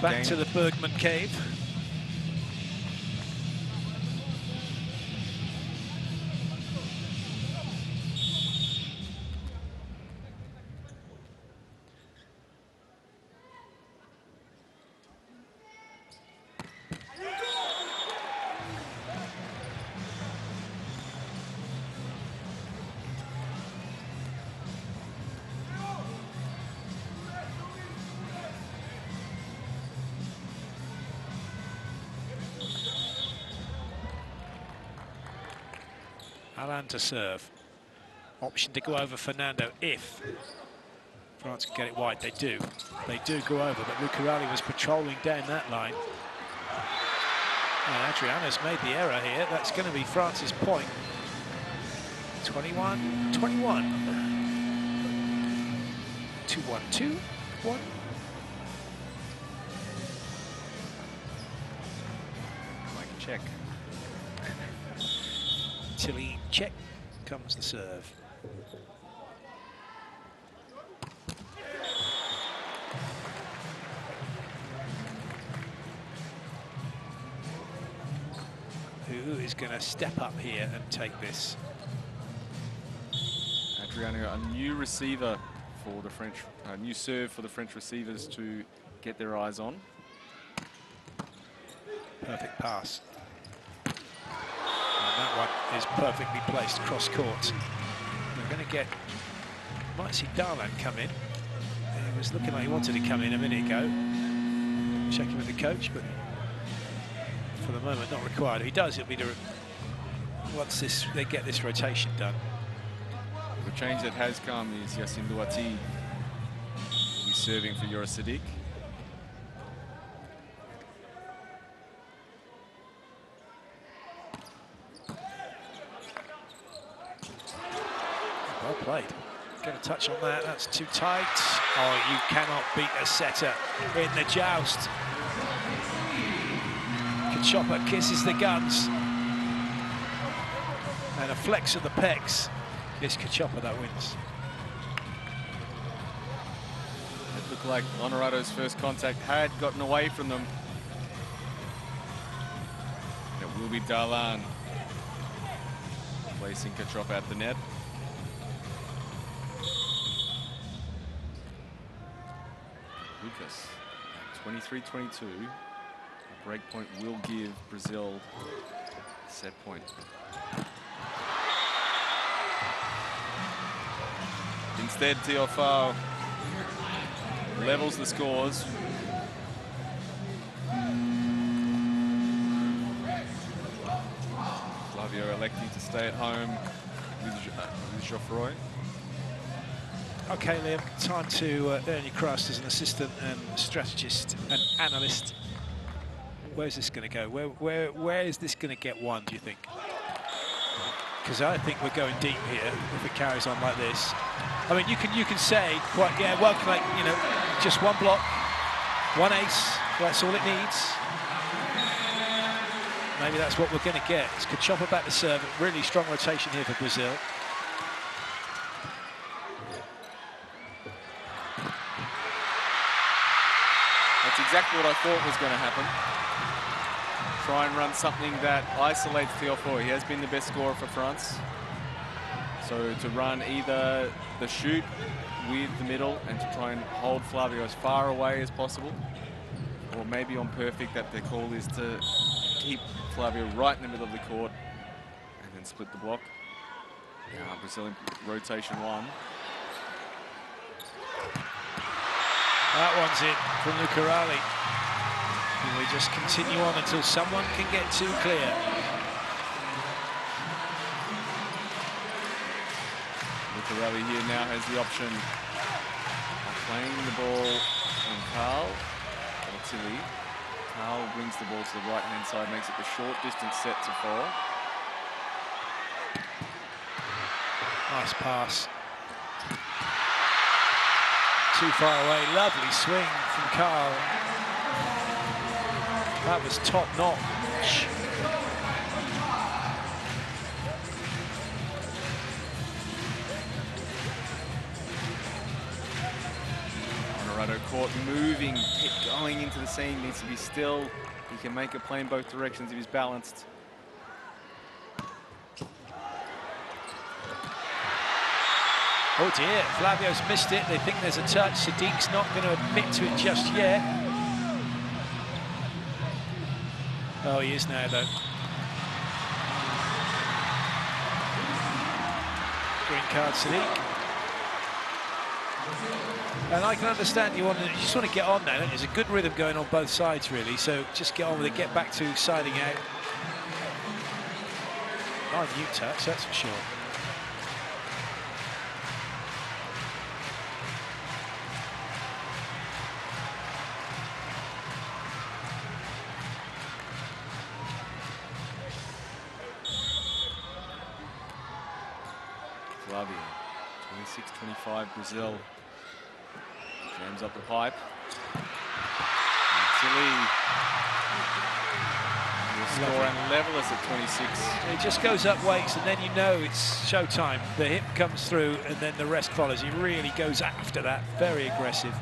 Back to the Bergman cave. Alain to serve. Option to go over Fernando if France can get it wide. They do. They do go over, but Lucarelli was patrolling down that line. And Adriano's made the error here. That's going to be France's point. 21-21. 2-1-2-1. check. Tilly check comes the serve. Who is going to step up here and take this? Adriano, a new receiver for the French, a new serve for the French receivers to get their eyes on. Perfect pass. And that one is perfectly placed cross court. We're going to get, might see Darlan come in. It was looking like he wanted to come in a minute ago. Checking with the coach, but for the moment not required. If he does, it'll be once they get this rotation done. The change that has come is Yassine Douati will be serving for Yoris Sadiq. Well played. Get a touch on that. That's too tight. Oh, you cannot beat a setter in the joust. Kachoppa kisses the guns. And a flex of the pecs. It's Kachoppa that wins. It looked like Honorado's first contact had gotten away from them. And it will be Darlan placing Kachoppa at the net. Lucas at 23-22. A break point will give Brazil set point. Instead, Teofao levels the scores. Flavio electing to stay at home with Geoffroy. Okay, Liam, time to earn your crust as an assistant and strategist and analyst. Where's this going to go? Where is this going to get one, do you think? Because I think we're going deep here if it carries on like this. I mean, you can say quite, yeah, well, like, you know, just one block, one ace, that's all it needs. Maybe that's what we're going to get. It's Kachoppa back to serve. Really strong rotation here for Brazil. That's exactly what I thought was going to happen. Try and run something that isolates Teofao. He has been the best scorer for France. So to run either the shoot with the middle and to try and hold Flavio as far away as possible, or maybe on perfect that the call is to keep Flavio right in the middle of the court and then split the block. Brazilian rotation one. That one's in from Lucarelli. And we just continue on until someone can get too clear. Lucarelli here now has the option of playing the ball on Carl or Tilly. Carl brings the ball to the right-hand side, makes it the short distance set to 4. Nice pass. Too far away, lovely swing from Carl. That was top notch. Honorado court moving, going into the seam, needs to be still. He can make a play in both directions if he's balanced. Oh dear, Flavio's missed it. They think there's a touch. Sadiq's not going to admit to it just yet. Oh, he is now, though. Green card, Sadiq. And I can understand you just want to get on now. There's a good rhythm going on both sides, really. So just get on with it. Get back to siding out. Minute touch, that's for sure. Flavio, 26-25 Brazil. Jams up the pipe. And Tilly We'll score and level us at 26. It just goes up weights, and then you know it's showtime. The hip comes through, and then the rest follows. He really goes after that, very aggressive.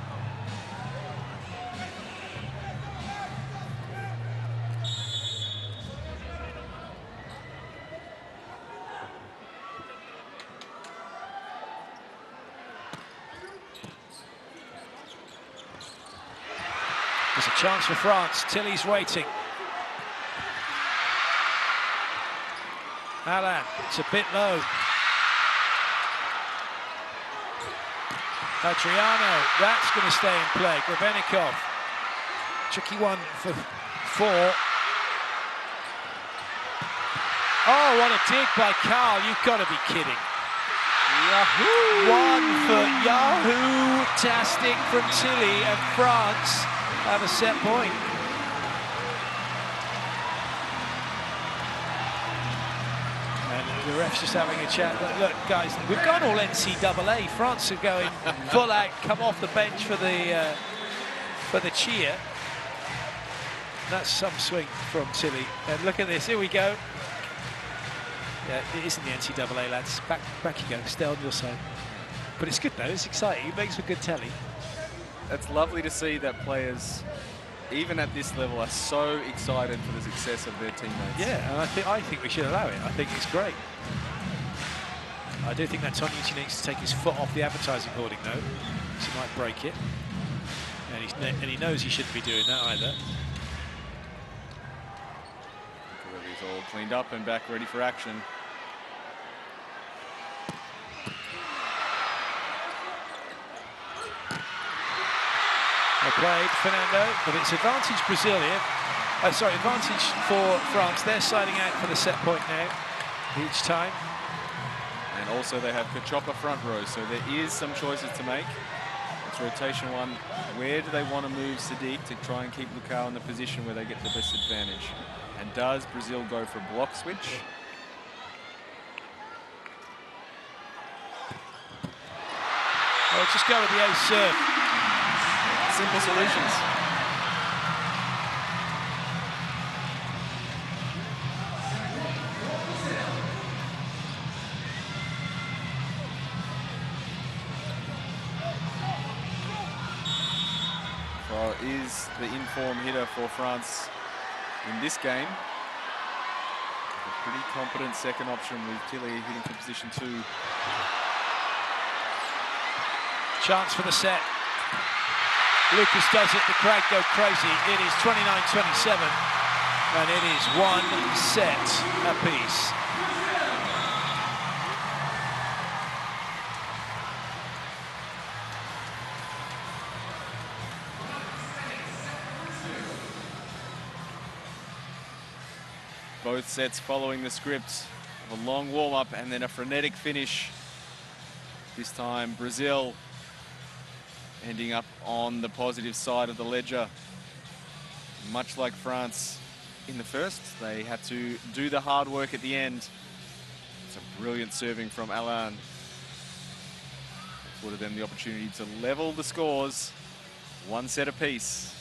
There's a chance for France. Tilly's waiting. Alain, it's a bit low. Adriano, that's going to stay in play. Grebenikov, tricky one for 4. Oh, what a dig by Carl. You've got to be kidding. Yahoo! 1 for Yahoo-tastic from Tilly, and France have a set point. And the ref's just having a chat. Look, guys, we've gone all NCAA. France are going full out, come off the bench for the cheer. That's some swing from Tilly. And look at this, here we go. Yeah, it isn't the NCAA, lads. Back you go, stay on your side. But it's good though, it's exciting. It makes for good telly. It's lovely to see that players, even at this level, are so excited for the success of their teammates. Yeah, and I think we should allow it. I think it's great. I do think that Tonyucci needs to take his foot off the advertising hoarding though, so he might break it. And he knows he shouldn't be doing that either. He's all cleaned up and back ready for action. Well played, Fernando, but it's advantage Brazil here. Sorry, advantage for France. They're siding out for the set point now, each time. And also they have Kachopa front row, so there is some choices to make. It's rotation 1. Where do they want to move Sadiq to try and keep Lucao in the position where they get the best advantage? And does Brazil go for a block switch? Well, just go with the ace serve. Simple solutions. Well, is the in-form hitter for France in this game. A pretty competent second option with Tilly hitting for position 2. Chance for the set. Lucas does it, the crowd go crazy. It is 29-27, and it is 1 set apiece. Both sets following the script of a long warm-up and then a frenetic finish. This time, Brazil ending up on the positive side of the ledger. Much like France in the first, they had to do the hard work at the end. Some brilliant serving from Alain. Afforded them the opportunity to level the scores, 1 set apiece.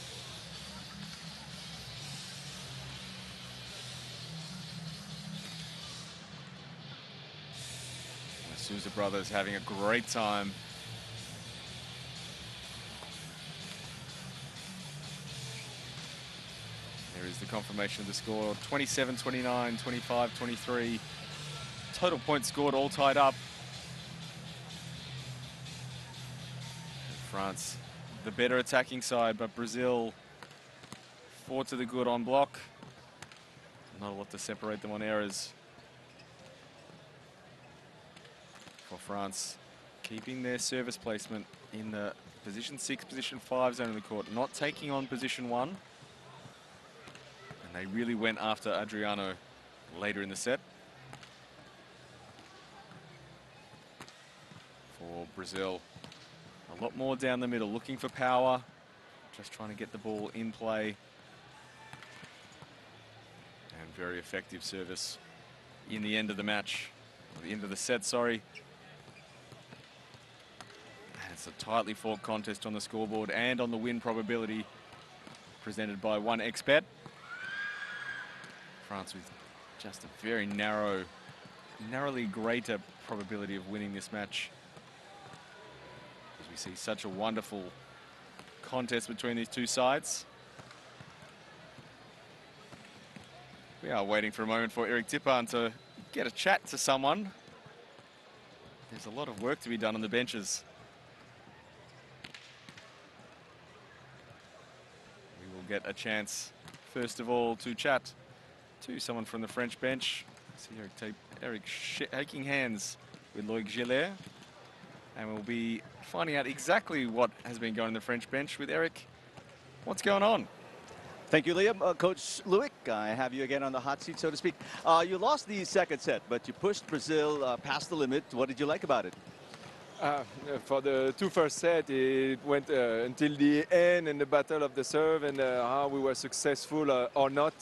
The Sousa brothers having a great time. There is the confirmation of the score, 27-29, 25-23. Total points scored all tied up. France, the better attacking side, but Brazil 4 to the good on block. Not a lot to separate them on errors. For France, keeping their service placement in the position 6, position 5 zone of the court, not taking on position 1. And they really went after Adriano later in the set. For Brazil, a lot more down the middle, looking for power, just trying to get the ball in play. And very effective service in the end of the match, or the end of the set, sorry. And it's a tightly fought contest on the scoreboard and on the win probability presented by 1xBet. France with just a very narrowly greater probability of winning this match. As we see such a wonderful contest between these two sides. We are waiting for a moment for Eric Tippan to get a chat to someone. There's a lot of work to be done on the benches. We will get a chance, first of all, to chat to someone from the French bench. See Eric shaking hands with Loic Gillet. And we'll be finding out exactly what has been going on the French bench with Eric. What's going on? Thank you, Liam. Coach Loic, I have you again on the hot seat, so to speak. You lost the second set, but you pushed Brazil past the limit. What did you like about it? For the two first set, it went until the end and the battle of the serve and how we were successful or not.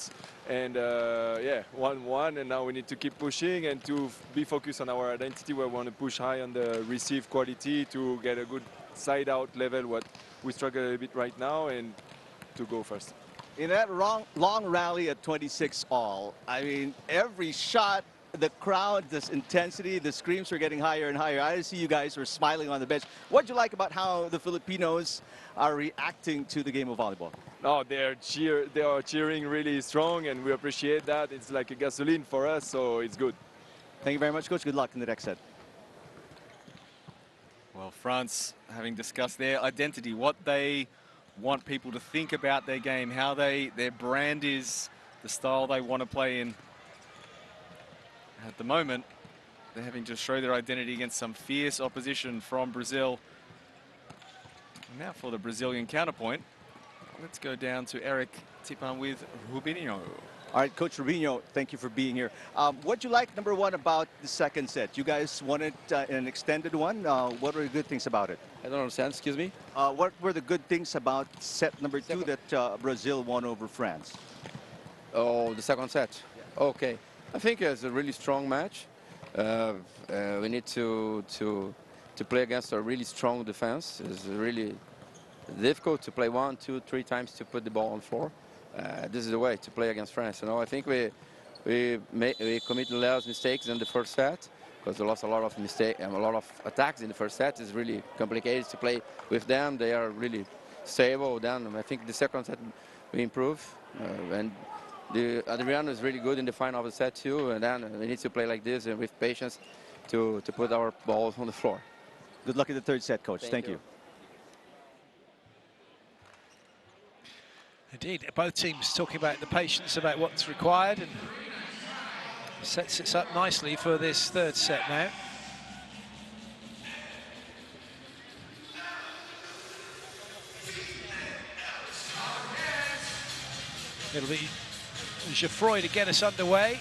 And yeah, 1-1, and now we need to keep pushing and to be focused on our identity where we want to push high on the receive quality to get a good side-out level, what we struggle a little bit right now, and to go first. In that long rally at 26 all, I mean, every shot, the crowd, this intensity, the screams were getting higher and higher. I see you guys were smiling on the bench. What do you like about how the Filipinos are reacting to the game of volleyball? No, they are cheering really strong, and we appreciate that. It's like a gasoline for us, so it's good. Thank you very much, Coach. Good luck in the next set. Well, France, having discussed their identity, what they want people to think about their game, how their brand is, the style they want to play in. At the moment, they're having to show their identity against some fierce opposition from Brazil. Now for the Brazilian counterpoint, let's go down to Eric Tippan with Rubinho. All right, Coach Rubinho, thank you for being here. What do you like, number one, about the second set? You guys wanted an extended one. What were the good things about it? I don't understand, excuse me? What were the good things about set number two that Brazil won over France? Oh, the second set? Yeah. Okay. I think it's a really strong match. We need to play against a really strong defense. It's really difficult to play 1, 2, 3 times to put the ball on the floor. This is the way to play against France. You know, I think we committed a lot of mistakes in the first set because we lost a lot of mistakes and a lot of attacks in the first set. It's really complicated to play with them. They are really stable. Then I think the second set we improve and Adriano is really good in the final of the set too. And then we need to play like this and with patience to put our balls on the floor. Good luck in the third set, Coach. Thank you. Indeed, both teams talking about the patience, about what's required, and sets it up nicely for this third set now. It'll be Geoffroy to get us underway.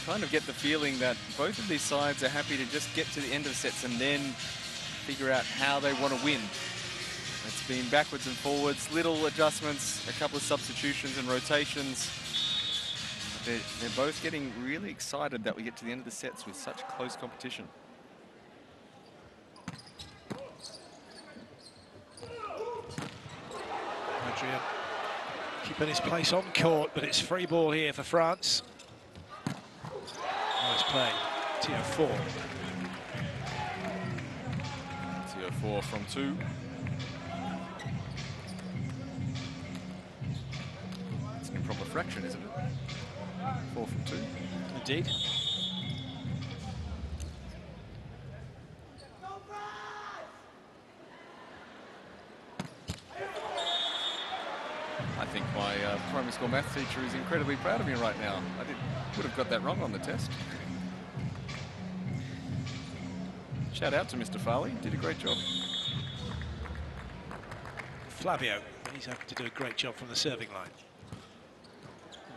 Kind of get the feeling that both of these sides are happy to just get to the end of the sets and then figure out how they want to win. It's been backwards and forwards, little adjustments, a couple of substitutions and rotations. They're both getting really excited that we get to the end of the sets with such close competition. Adrian keeping his place on court, but it's free ball here for France. Nice play, TO4. TO4 from 2. It's an improper fraction, isn't it? 4 from 2. Indeed. I think my primary school maths teacher is incredibly proud of me right now. I would have got that wrong on the test. Shout out to Mr. Farley, did a great job. Flavio, he's having to do a great job from the serving line.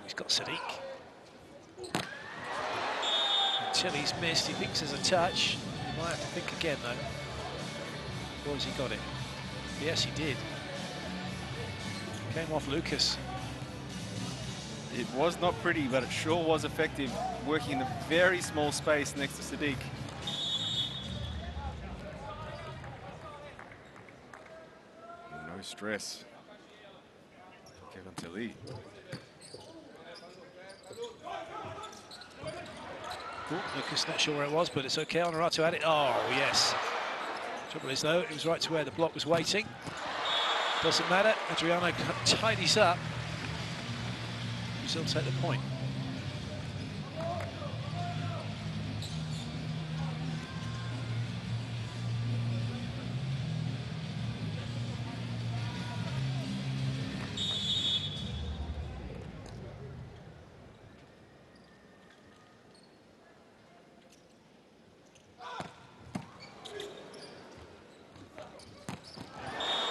He's got Sadiq. Until he's missed, he thinks there's a touch. He might have to think again though. Or has he got it? Yes, he did. Came off Lucas. It was not pretty, but it sure was effective, working in a very small space next to Sadiq. No stress. Kevin Tilly. Lucas not sure where it was, but it's okay. Honorato had it. Oh, yes. Trouble is, though, it was right to where the block was waiting. Doesn't matter. Adriano tidies up. Brazil take the point.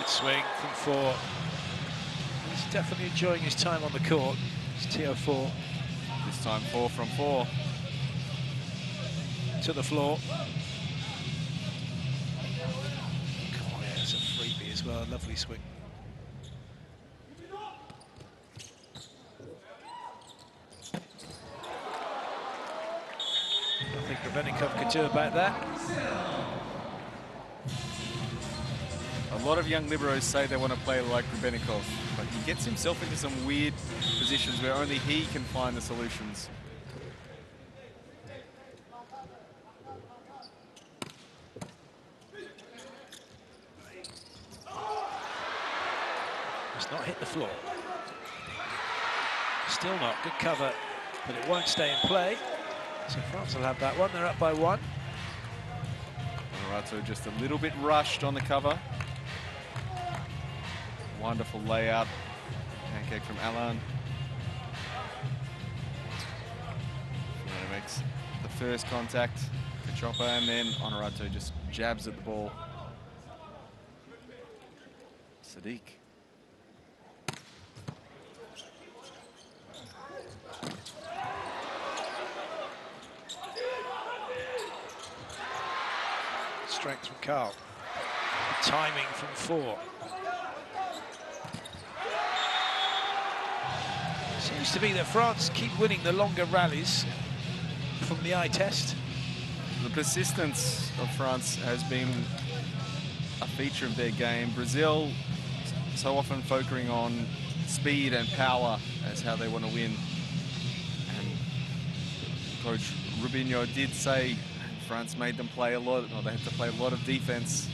Swing from 4. He's definitely enjoying his time on the court. It's TO4. This time 4 from 4. To the floor. Oh, yeah, it's a freebie as well. Lovely swing. Nothing Krebenikov could do about that. A lot of young liberos say they want to play like Krebenikov, but he gets himself into some weird positions where only he can find the solutions. It's not hit the floor. Still not. Good cover, but it won't stay in play. So France will have that one. They're up by 1. Honorato just a little bit rushed on the cover. Wonderful layout. Pancake from Alan. Fiona makes the first contact. Kachopa, and then Honorato just jabs at the ball. Sadiq. Strength from Carl. Timing from 4. Seems to be that France keep winning the longer rallies from the eye test. The persistence of France has been a feature of their game. Brazil so often focusing on speed and power as how they want to win. And Coach Rubinho did say France made them play a lot, or they had to play a lot of defense.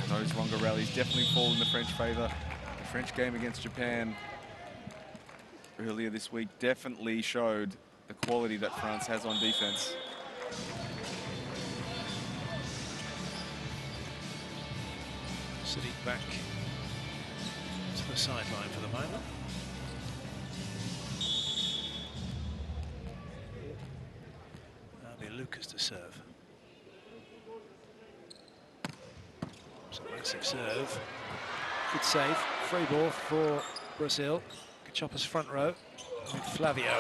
And those longer rallies definitely fall in the French favor. The French game against Japan earlier this week definitely showed the quality that France has on defense. Sadiq back to the sideline for the moment. That'll be Lucas to serve. It's a massive serve. Good save. Free ball for Brazil. Kachopa's front row with Flavio.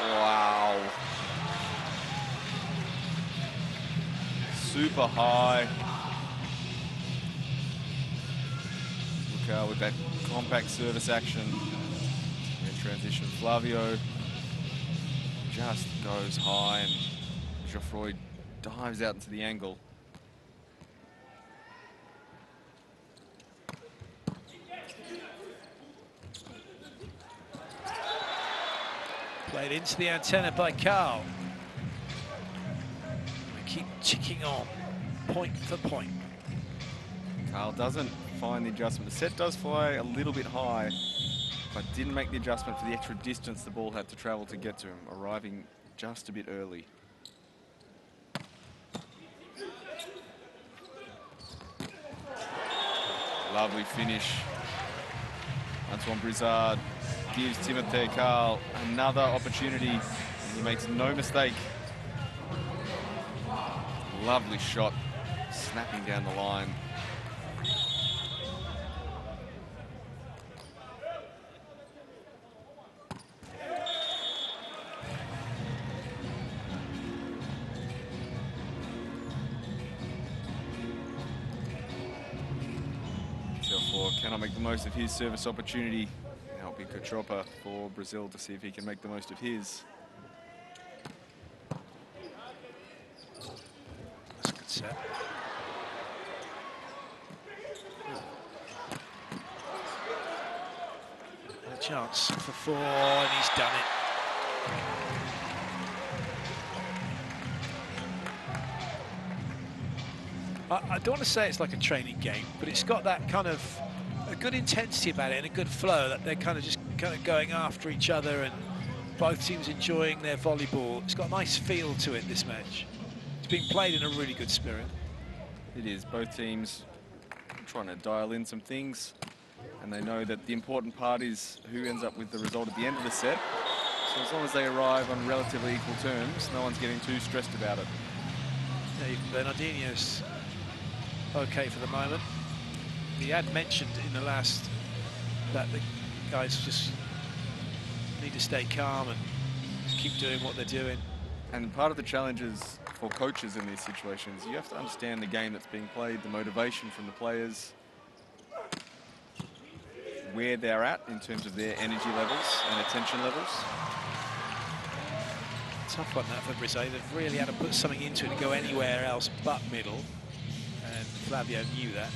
Wow. Super high. Look with that compact service action. In transition, Flavio just goes high and Geoffroy dives out into the angle. Played into the antenna by Carl. We keep ticking on, point for point. Carl doesn't find the adjustment. The set does fly a little bit high, but didn't make the adjustment for the extra distance the ball had to travel to get to him, arriving just a bit early. Lovely finish. Antoine Brizard gives Timothée Carl another opportunity, and he makes no mistake. Lovely shot, snapping down the line. Cannot make the most of his service opportunity. Now it'll be Kachopa for Brazil to see if he can make the most of his. That's a good set. chance for 4, and he's done it. I don't want to say it's like a training game, but it's got that kind of a good intensity about it and a good flow, that they're kind of going after each other, and both teams enjoying their volleyball. It's got a nice feel to it, this match. It's being played in a really good spirit. It is. Both teams trying to dial in some things, and they know that the important part is who ends up with the result at the end of the set. So as long as they arrive on relatively equal terms, no one's getting too stressed about it. Yeah, even Bernardino's okay for the moment. He had mentioned in the last that the guys just need to stay calm and just keep doing what they're doing. And part of the challenges for coaches in these situations, you have to understand the game that's being played, the motivation from the players, where they're at in terms of their energy levels and attention levels. Tough one that for Brazil. They've really had to put something into it to go anywhere else but middle, and Flavio knew that.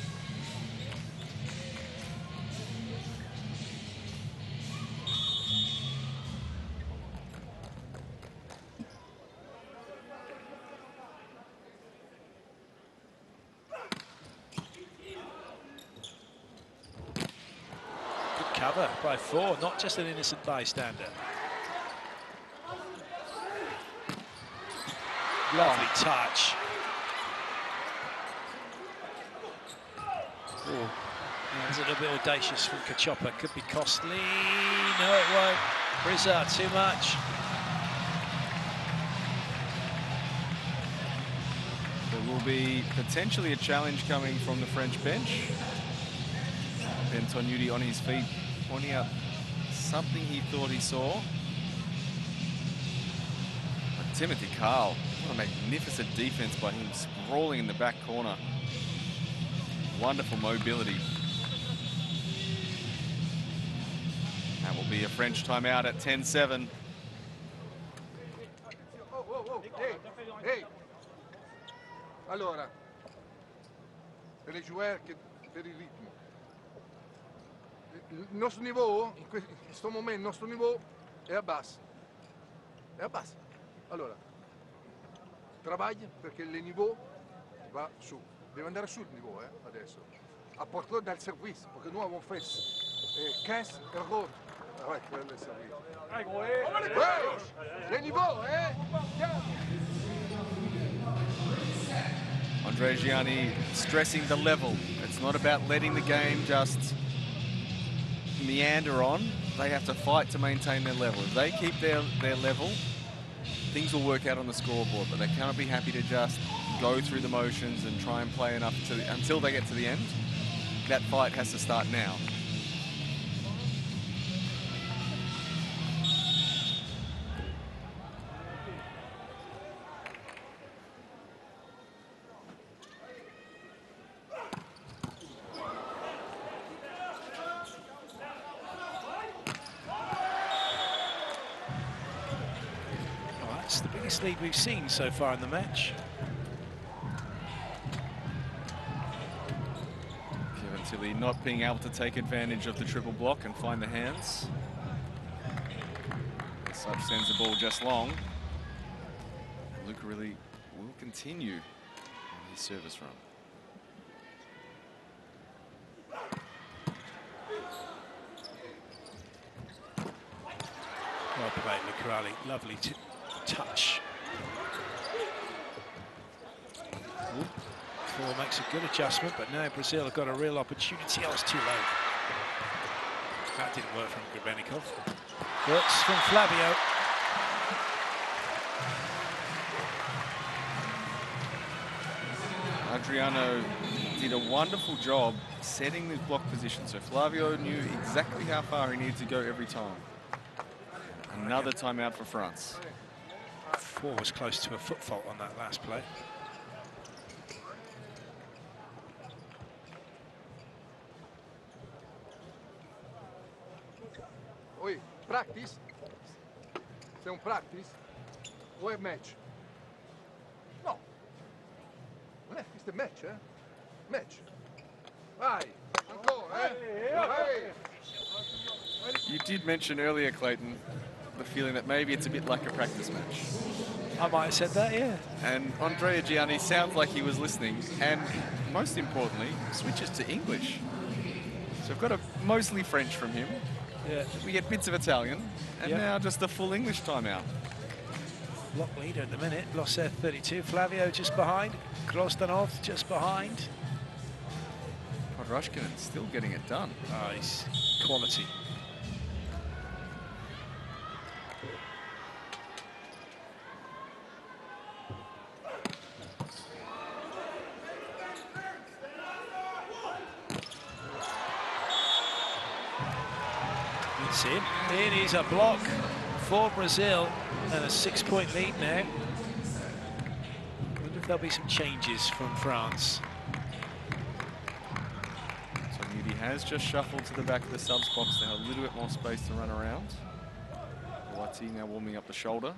Good cover by 4, not just an innocent bystander. Lovely touch. Ooh. It's a little bit audacious from Cachopa. Could be costly. No, it won't. Brizard, too much. There will be potentially a challenge coming from the French bench. Bentonuti on his feet, pointing out something he thought he saw. But Timothy Carl, what a magnificent defense by him, sprawling in the back corner. Wonderful mobility. That will be a French timeout at 10-7. Ehi. Allora, per les joueurs, per il ritmo. Il nostro niveau, in questo momento, il nostro niveau è a basso. È a basso. Allora, travaglia perché il niveau va su. Deve andare sul niveau adesso. A partire dal service, perché noi abbiamo fatto 15 errori. Ah ouais, quello è il service. Le niveau, Andre Gianni stressing the level. It's not about letting the game just meander on. They have to fight to maintain their level. If they keep their level, things will work out on the scoreboard, but they cannot be happy to just go through the motions and try and play enough until they get to the end. That fight has to start now. That's the biggest lead we've seen so far in the match. Tilly not being able to take advantage of the triple block and find the hands. Such sends the ball just long. And Luca really will continue on his service run. Well played, Lucarelli. Lovely touch. Ooh. Four makes a good adjustment, but now Brazil have got a real opportunity. Oh, it's too low. That didn't work from Grebenikov. Works from Flavio. Adriano did a wonderful job setting his block position, so Flavio knew exactly how far he needed to go every time. Another timeout for France. 4 was close to a foot fault on that last play. Oi, practice? C'è un practice? O è match? No. Non è, questo è match, Match. Vai, ancora, Vai. You did mention earlier, Clayton, the feeling that maybe it's a bit like a practice match. I might have said that, yeah. And Andrea Gianni sounds like he was listening, and most importantly, switches to English. So we've got a mostly French from him. Yeah. We get bits of Italian, and Yep. now just a full English timeout. Block leader at the minute, Blosset 32, Flavio just behind, Grozdanov just behind. Podrushkinen still getting it done. Oh, he's quality. It's in. It is a block for Brazil and a 6-point lead now. I wonder if there'll be some changes from France. So Newby has just shuffled to the back of the subs box to have a little bit more space to run around. Wati now warming up the shoulder.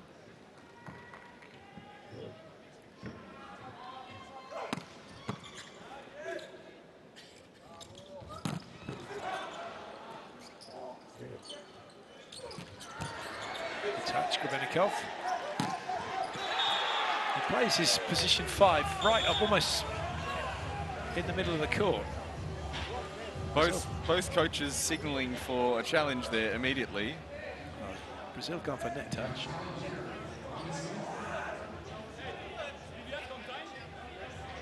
Touch, Grebenikov. He plays his position 5 right up almost in the middle of the court. Both coaches signalling for a challenge there immediately. Brazil gone for net touch.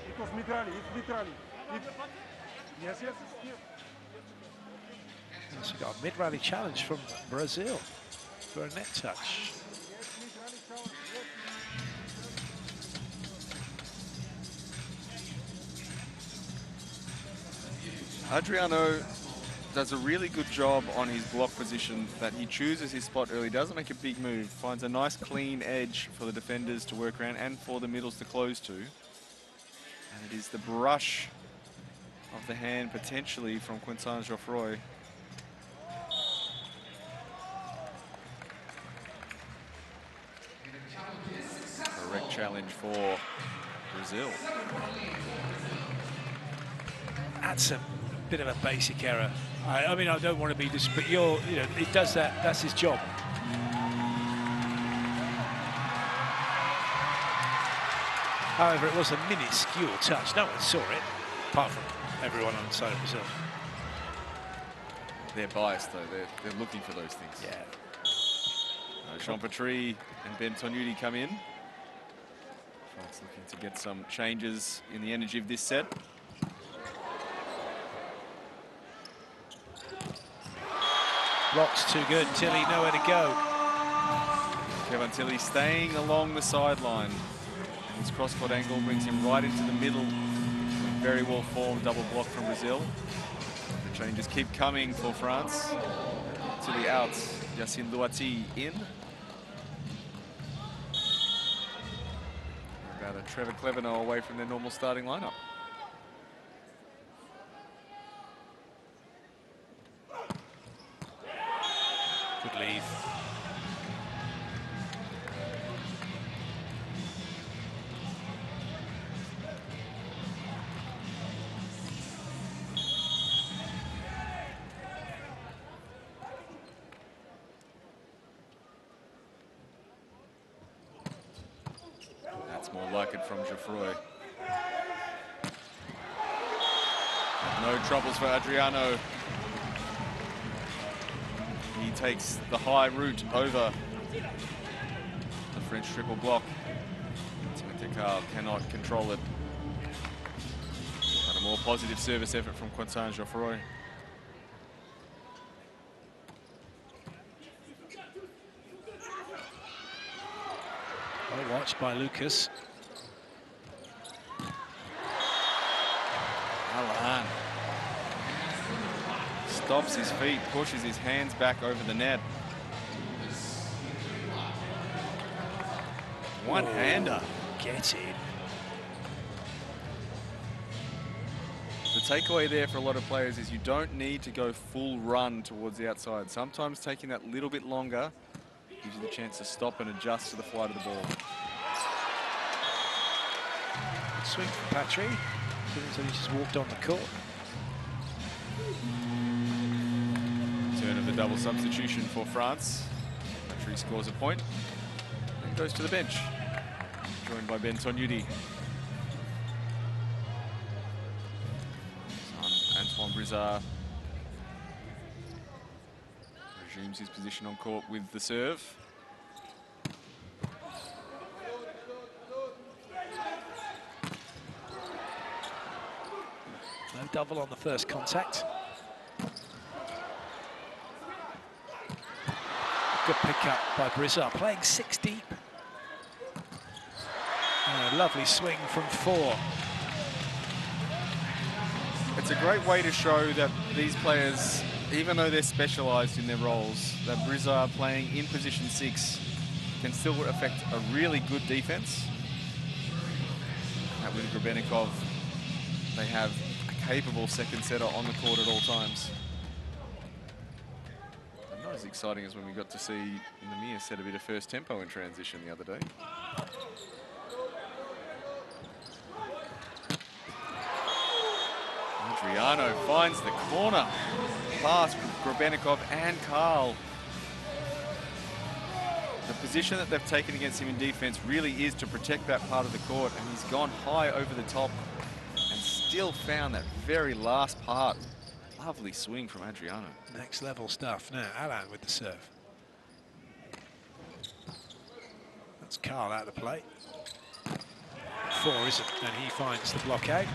It was mid-rally, mid-rally. Yes, yes, yes. So we've got a mid-rally challenge from Brazil for a net touch. Adriano does a really good job on his block position, that he chooses his spot early, doesn't make a big move, finds a nice clean edge for the defenders to work around and for the middles to close to. And it is the brush of the hand potentially from Quentin Geoffroy. Correct challenge for Brazil. That's a bit of a basic error. I mean, I don't want to be this, but it does that. That's his job. However, it was a minuscule touch. No one saw it, apart from everyone on the side of Brazil. They're biased though. They're looking for those things. Yeah. Jean Patry and Ben Tonuti come in. France looking to get some changes in the energy of this set. Blocks too good. Tilly nowhere to go. Kevin Tilly staying along the sideline. And his cross-court angle brings him right into the middle. Very well formed double block from Brazil. The changes keep coming for France. Tilly out. Yacine Louati in. About a Trevor Clevenot away from their normal starting lineup. Good lead. That's more like it from Geoffroy. No troubles for Adriano. He takes the high route over the French triple block. Timothy cannot control it. But a more positive service effort from Quentin Geoffroy. Well watched by Lucas. Alan stops his feet, pushes his hands back over the net. One-hander. Get in. The takeaway there for a lot of players is you don't need to go full run towards the outside. Sometimes taking that little bit longer gives you the chance to stop and adjust to the flight of the ball. Good swing from Patry. Feels like he just walked on the court. Return of the double substitution for France. Patry scores a point and goes to the bench, joined by Ben Tognuti. Antoine Brizard resumes his position on court with the serve. No double on the first contact. Good pick up by Brizard, playing 6 deep. And a lovely swing from 4. It's a great way to show that these players, even though they're specialised in their roles, that Brizard playing in position 6 can still affect a really good defence. With Grebennikov, they have a capable second setter on the court at all times. And not as exciting as when we got to see Namir set a bit of first tempo in transition the other day. Adriano finds the corner past Grebennikov and Karl. The position that they've taken against him in defense really is to protect that part of the court, and he's gone high over the top and still found that very last part. Lovely swing from Adriano. Next level stuff. Now Alain with the serve. That's Karl out of the play. 4 isn't, and he finds the block out.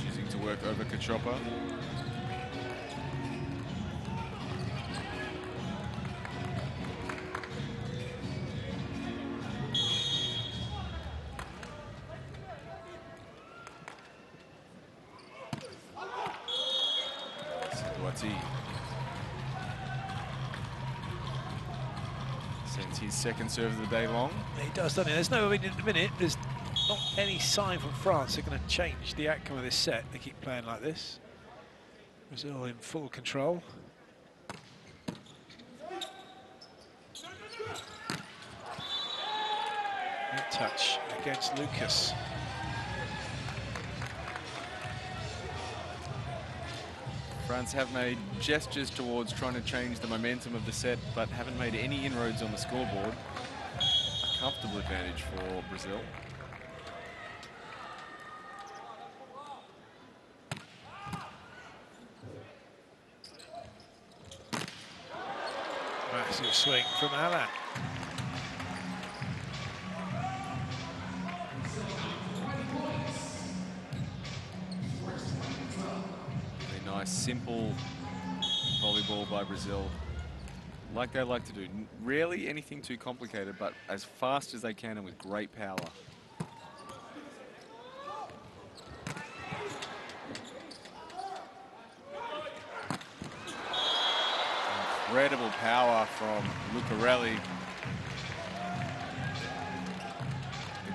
Choosing to work over Cachopa. Sends his second serve of the day long. He does, doesn't he? There's no, in a minute, there's not any sign from France they're going to change the outcome of this set. They keep playing like this. Brazil in full control. Net touch against Lucas. France have made gestures towards trying to change the momentum of the set, but haven't made any inroads on the scoreboard. A comfortable advantage for Brazil. Massive swing from Alain. Nice, simple volleyball by Brazil, like they like to do. Rarely anything too complicated, but as fast as they can and with great power. Incredible power from Lucarelli.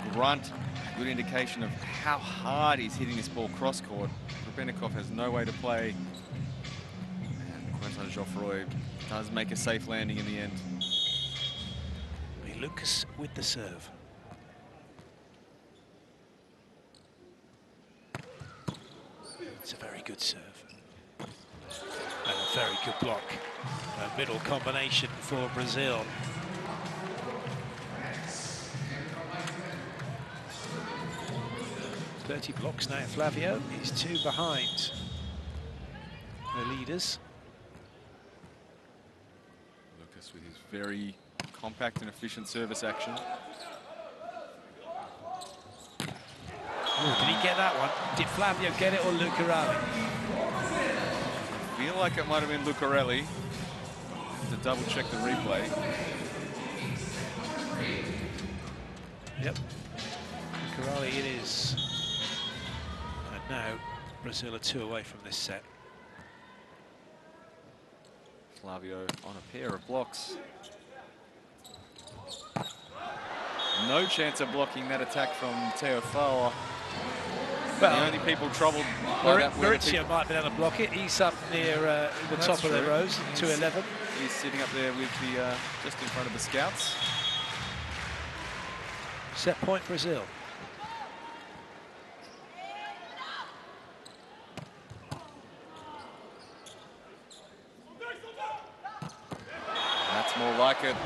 The grunt, a good indication of how hard he's hitting this ball cross-court. Grebennikov has no way to play. And Quentin Geoffroy does make a safe landing in the end. Lucas with the serve. It's a very good serve. And a very good block. A middle combination for Brazil. .30 blocks now, Flavio. He's 2 behind the leaders. Lucas with his very compact and efficient service action. Ooh, did he get that one? Did Flavio get it or Lucarelli? I feel like it might have been Lucarelli. To double check the replay. Yep. Lucarelli it is. And now Brazil are 2 away from this set. Flavio on a pair of blocks. No chance of blocking that attack from Teofao. Well, the only people troubled by that were Maurizio might be able to block it. He's up near the top of the rows, 2-11. He's sitting up there with the just in front of the scouts. Set point Brazil. Looks more like it.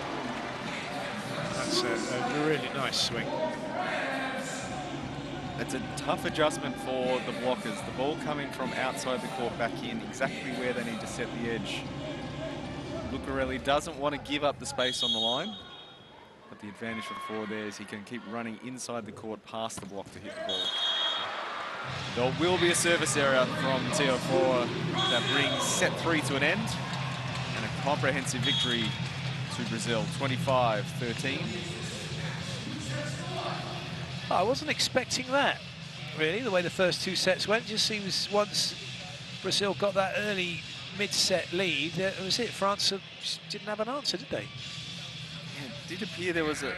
That's a really nice swing. It's a tough adjustment for the blockers. The ball coming from outside the court back in, exactly where they need to set the edge. Lucarelli doesn't want to give up the space on the line, but the advantage for the forward there is he can keep running inside the court past the block to hit the ball. There will be a service error from Teoflor that brings set 3 to an end, and a comprehensive victory to Brazil, 25-13. I wasn't expecting that, really, the way the first 2 sets went. Just seems once Brazil got that early mid-set lead, that was it. France just didn't have an answer, did they? Yeah, it did appear there was a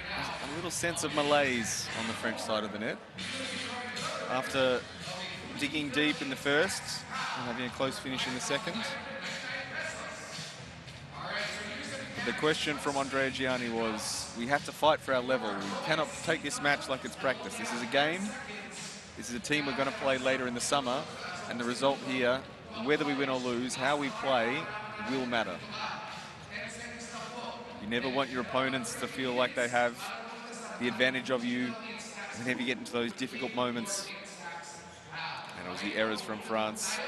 little sense of malaise on the French side of the net. After digging deep in the first and having a close finish in the second. But the question from Andrea Gianni was, we have to fight for our level. We cannot take this match like it's practice. This is a game. This is a team we're going to play later in the summer. And the result here, whether we win or lose, how we play will matter. You never want your opponents to feel like they have the advantage of you whenever you get into those difficult moments. And it was the errors from France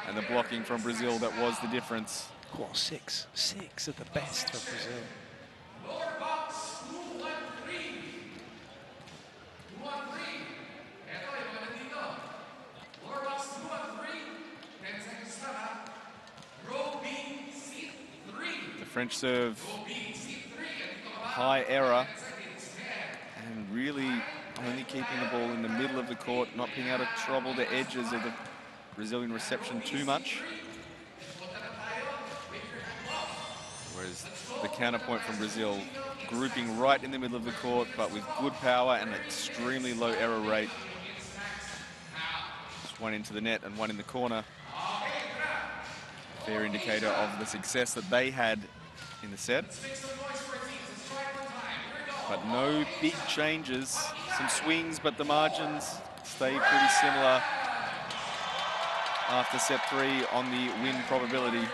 and the blocking from Brazil that was the difference. Oh, six of the best for Brazil. The French serve, high error, and really only keeping the ball in the middle of the court, not being able to trouble the edges of the Brazilian reception too much. Whereas the counterpoint from Brazil, grouping right in the middle of the court, but with good power and an extremely low error rate. Just one into the net and one in the corner. Fair indicator of the success that they had in the set. But no big changes, some swings, but the margins stay pretty similar after set 3 on the win probability.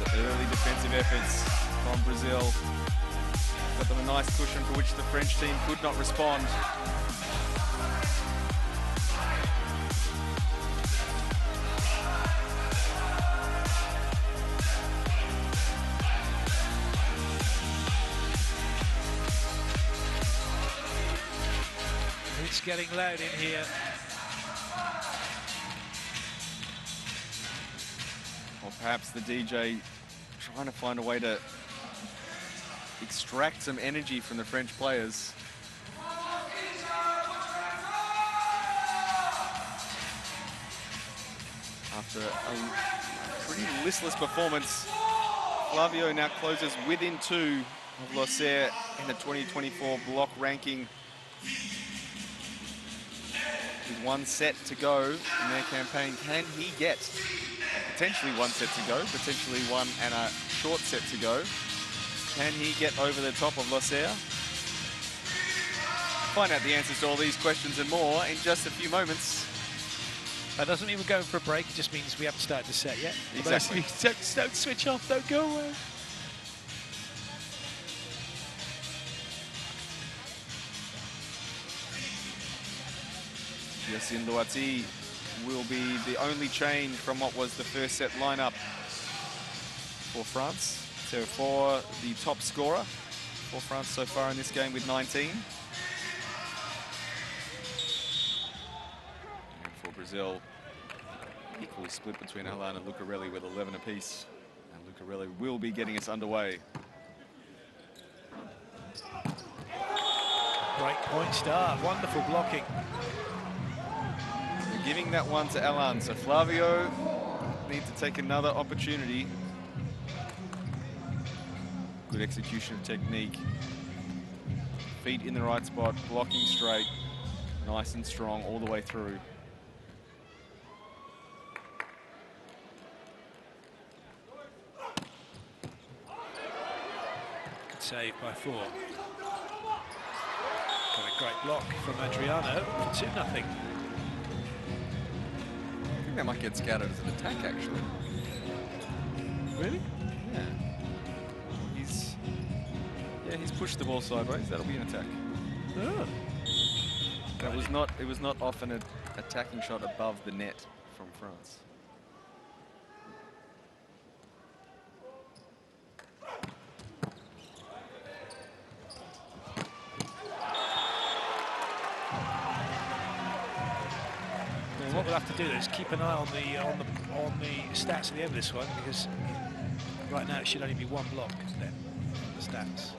The early defensive efforts from Brazil got them a nice cushion for which the French team could not respond. It's getting loud in here. Or perhaps the DJ trying to find a way to extract some energy from the French players. After a pretty listless performance, Flavio now closes within 2 of Losser in the 2024 block ranking. With 1 set to go in their campaign, can he get potentially 1 set to go, potentially 1 and a short set to go? Can he get over the top of Losser? Find out the answers to all these questions and more in just a few moments. That doesn't mean we're going for a break, it just means we haven't started the set yet. Exactly. Don't switch off, don't go away. Yassine Louati will be the only change from what was the first set lineup for France. So for the top scorer for France so far in this game with 19. And for Brazil, equally split between Alan and Lucarelli with 11 apiece. And Lucarelli will be getting us underway. Break point start, wonderful blocking. We're giving that one to Alan, so Flavio needs to take another opportunity. Good execution of technique. Feet in the right spot, blocking straight, nice and strong all the way through. Good save by 4. Got Great block from Adriano for 2-0. I think that might get scouted as an attack, actually. Really? Yeah. He's pushed the ball sideways. That'll be an attack. Oh. It was not often an attacking shot above the net from France. Well, what we'll have to do is keep an eye on the stats at the end of this one, because right now it should only be 1 block then, the stats.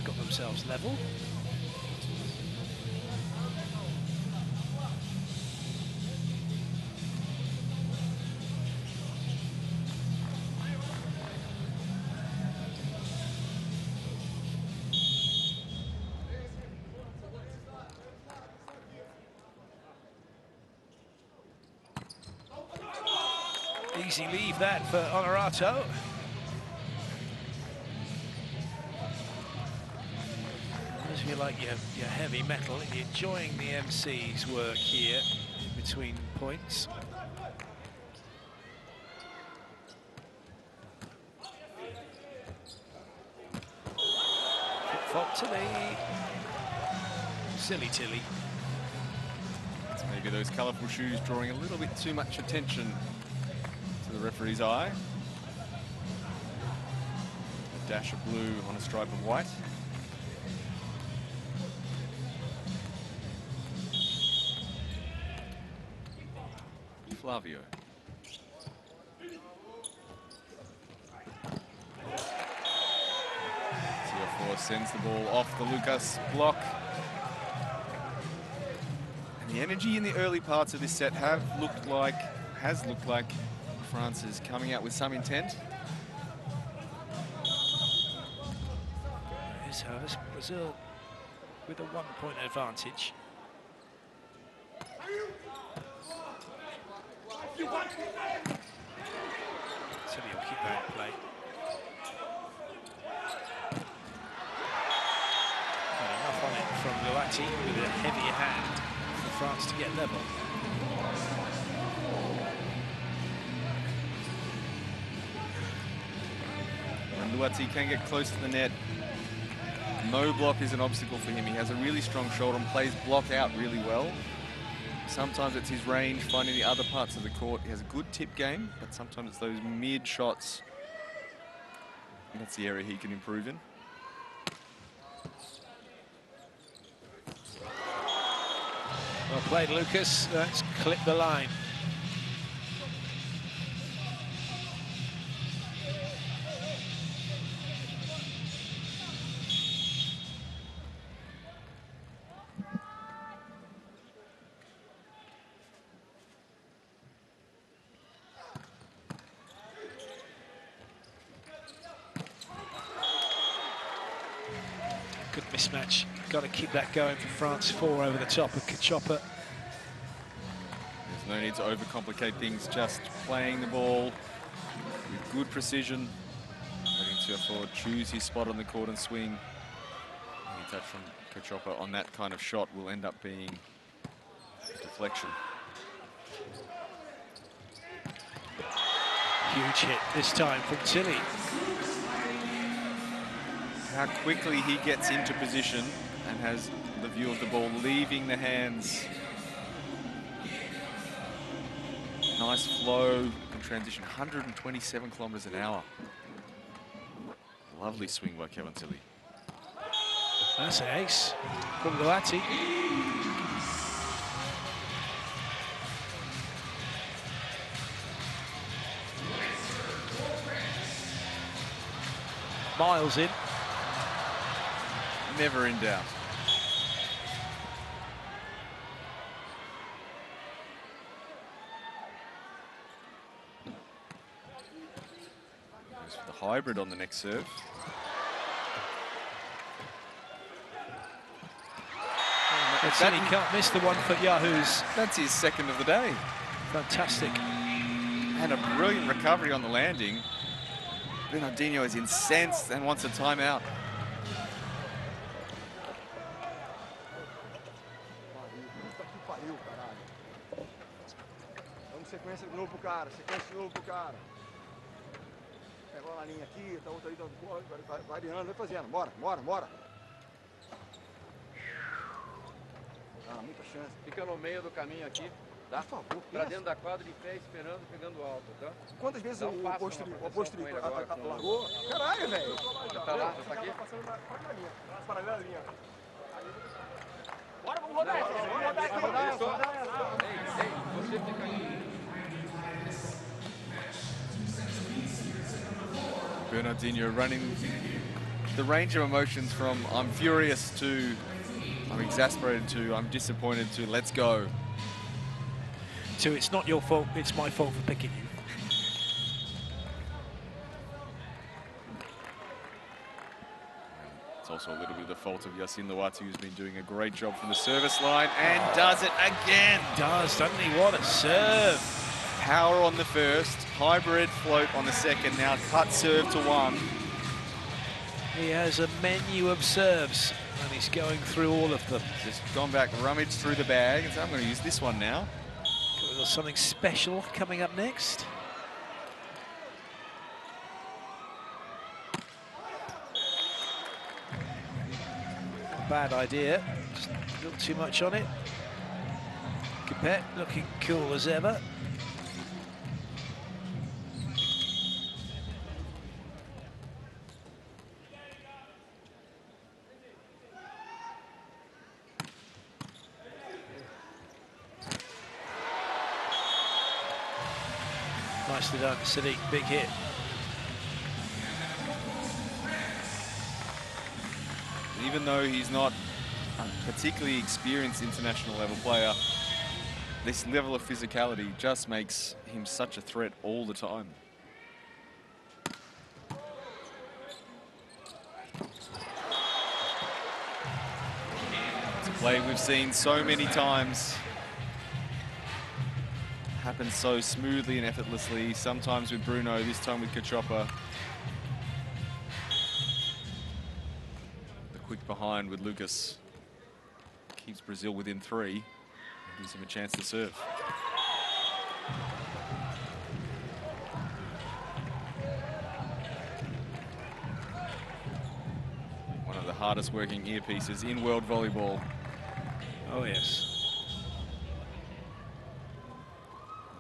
Got themselves level. Easy leave that for Honorato. If you like your heavy metal, you're enjoying the MC's work here in between points. Flip-flop Tilly. Silly Tilly. It's maybe those colourful shoes drawing a little bit too much attention to the referee's eye. A dash of blue on a stripe of white. Flavio. Tiafoe sends the ball off the Lucas block. And the energy in the early parts of this set has looked like France is coming out with some intent. It's Brazil with a 1-point advantage. So he'll keep that in play. Well, enough on it from Luati with a heavier hand for France to get level. When Luati can get close to the net, no block is an obstacle for him. He has a really strong shoulder and plays block out really well. Sometimes it's his range, finding the other parts of the court. He has a good tip game, but sometimes it's those mid shots. And that's the area he can improve in. Well played, Lucas. Let's clip the line. Good mismatch. Got to keep that going for France. 4 over the top of Kachopa. There's no need to overcomplicate things, just playing the ball with good precision, letting Tiafoe choose his spot on the court and swing. Any touch from Kachopa on that kind of shot will end up being a deflection. Huge hit this time from Tilly. How quickly he gets into position and has the view of the ball leaving the hands. Nice flow and transition, 127 kilometers an hour. Lovely swing by Kevin Tilly. That's an ace from Luati. miles in. Never in doubt. Goes for the hybrid on the next serve. He can't miss the 1-foot Yahoos. That's his second of the day. Fantastic. And a brilliant recovery on the landing. Bernardinho is incensed and wants a timeout. Puta que pariu, caralho. Vamos sequência de novo pro cara, sequência de novo pro cara. Pegou uma linha aqui, tá outra ali, vai variando, vai fazendo. Bora, bora, bora. Ah, muita chance. Fica no meio do caminho aqui, Por favor, pra dentro da quadra de pé, esperando, pegando alto, tá? Quantas vezes Dá o um passo oposto numa o proteção com ele agora, com- largou? Caralho, velho. Tá lá, tá aqui? Passando na linha, paralela à linha. Bora, vamos rodar essa, vamos rodar aqui. Ei, você fica aí. Bernardinho running the range of emotions from I'm furious to I'm exasperated to I'm disappointed to let's go. So it's not your fault, it's my fault for picking you. It's also a little bit of the fault of Yassin Lawati, who's been doing a great job from the service line and does it again. Doesn't he? What a serve. Power on the first, hybrid float on the second, now cut serve to one. He has a menu of serves and he's going through all of them. Just gone back, rummaged through the bag and said, I'm going to use this one now. Got something special coming up next. Bad idea, just a little too much on it. Capet looking cool as ever. Nicely done, Sadiq, big hit. Even though he's not a particularly experienced international level player, this level of physicality just makes him such a threat all the time. It's a play we've seen so many times. Happens so smoothly and effortlessly, sometimes with Bruno, this time with Cachopa. The quick behind with Lucas keeps Brazil within 3 and gives him a chance to serve. One of the hardest working earpieces in world volleyball. Oh yes.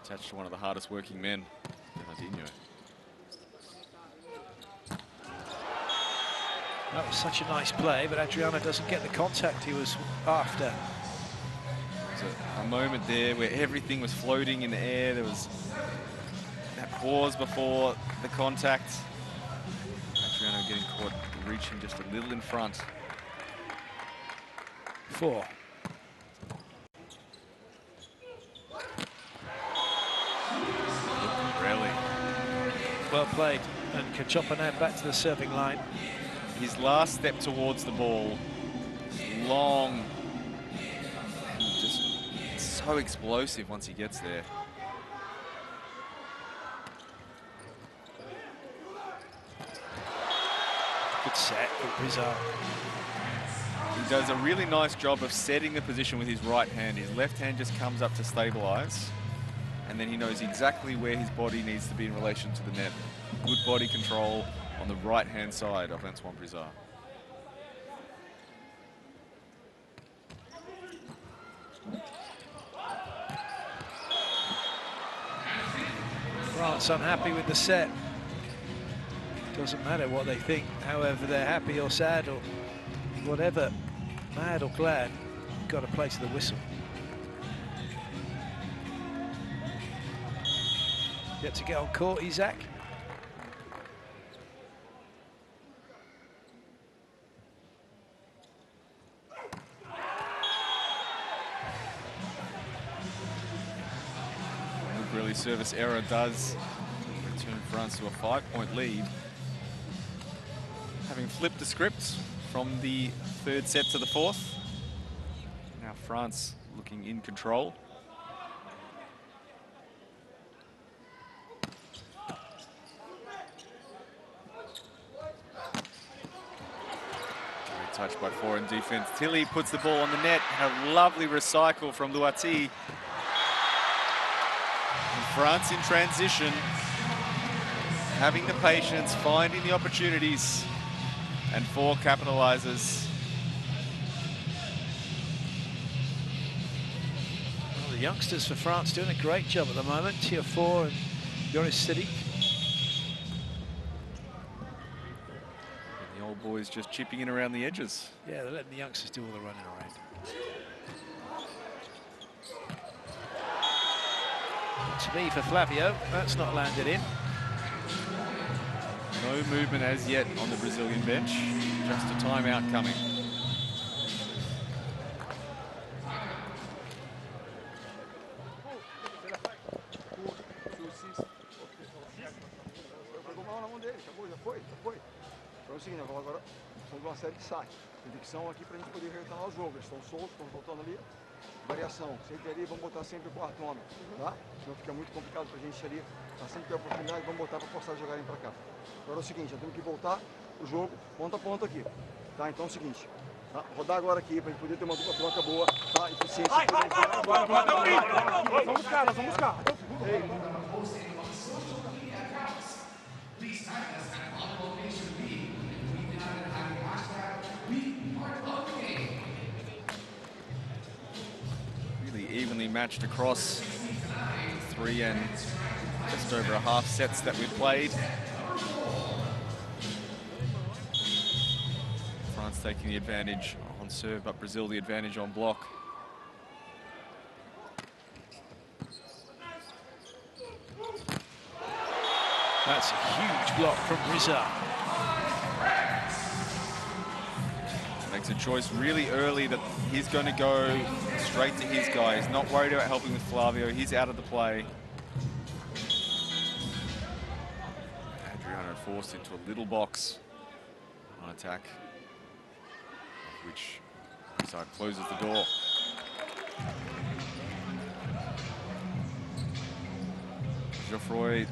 Attached to one of the hardest working men, Bernardinho. That was such a nice play, but Adriano doesn't get the contact he was after. There's a moment there where everything was floating in the air. There was that pause before the contact. Adriano getting caught, reaching just a little in front. 4. Well played, and Cachopa now back to the serving line. His last step towards the ball, long, and just so explosive once he gets there. Good set, good result. He does a really nice job of setting the position with his right hand. His left hand just comes up to stabilize, and then he knows exactly where his body needs to be in relation to the net. Good body control on the right-hand side of Antoine Brizard. France unhappy with the set. Doesn't matter what they think, however they're happy or sad or whatever, mad or glad, got to play to the whistle. Yet to get on court, Isaac. early service error does return France to a 5-point lead. Having flipped the script from the third set to the fourth. Now France looking in control. Great touch by four in defense. Tilly puts the ball on the net. A lovely recycle from Luati. And France in transition. Having the patience, finding the opportunities. And four capitalizes. Well, the youngsters for France doing a great job at the moment. Tier 4 and Yoris City. And the old boys just chipping in around the edges. Yeah, they're letting the youngsters do all the running around. To me for Flavio, that's not landed in. No movement as yet on the Brazilian bench. Just a timeout coming. Então é o seguinte, agora vamos uma série de saques. Convicção aqui para a gente poder retornar o jogo. Eles estão soltos, estão voltando ali. Variação, sempre ali, vamos botar sempre o quarto homem, tá? Senão fica muito complicado pra gente ali. Tá sempre ter a oportunidade, vamos botar para forçar a jogarem para cá. Agora é o seguinte, já temos que voltar o jogo ponto a ponto aqui, tá? Então é o seguinte, tá? Rodar agora aqui pra gente poder ter uma dupla troca boa, tá? Eficiência. Vamos buscar, nós vamos buscar. Evenly matched across 3 and just over a half sets that we've played. France taking the advantage on serve, but Brazil the advantage on block. That's a huge block from Rizza. Makes a choice really early that he's going to go straight to his guy. He's not worried about helping with Flavio. He's out of the play. Adriano forced into a little box on attack, which Rizza closes the door. Geoffroy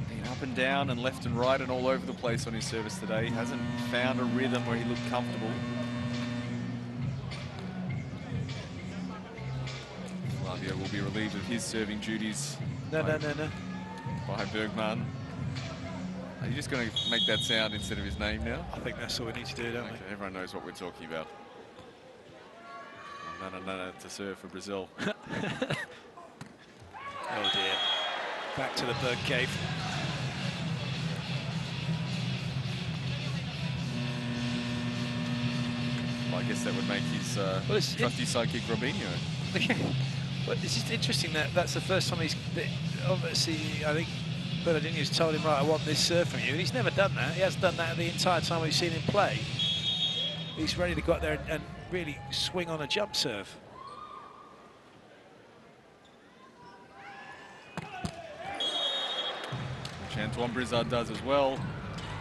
been up and down and left and right and all over the place on his service today. He hasn't found a rhythm where he looked comfortable. Flavio will be relieved of his serving duties. No. By Bergman. Are you just going to make that sound instead of his name now? I think that's all we need to do, don't we? Everyone knows what we're talking about. No, to serve for Brazil. Oh dear. Back to the bird cave. Well, I guess that would make his trusty sidekick Robinho. Well, it's just interesting that that's the first time obviously, I think Bernardinho's told him, right, I want this serve from you. And he's never done that. He hasn't done that the entire time we've seen him play. He's ready to go out there and really swing on a jump serve. Which Antoine Brizard does as well.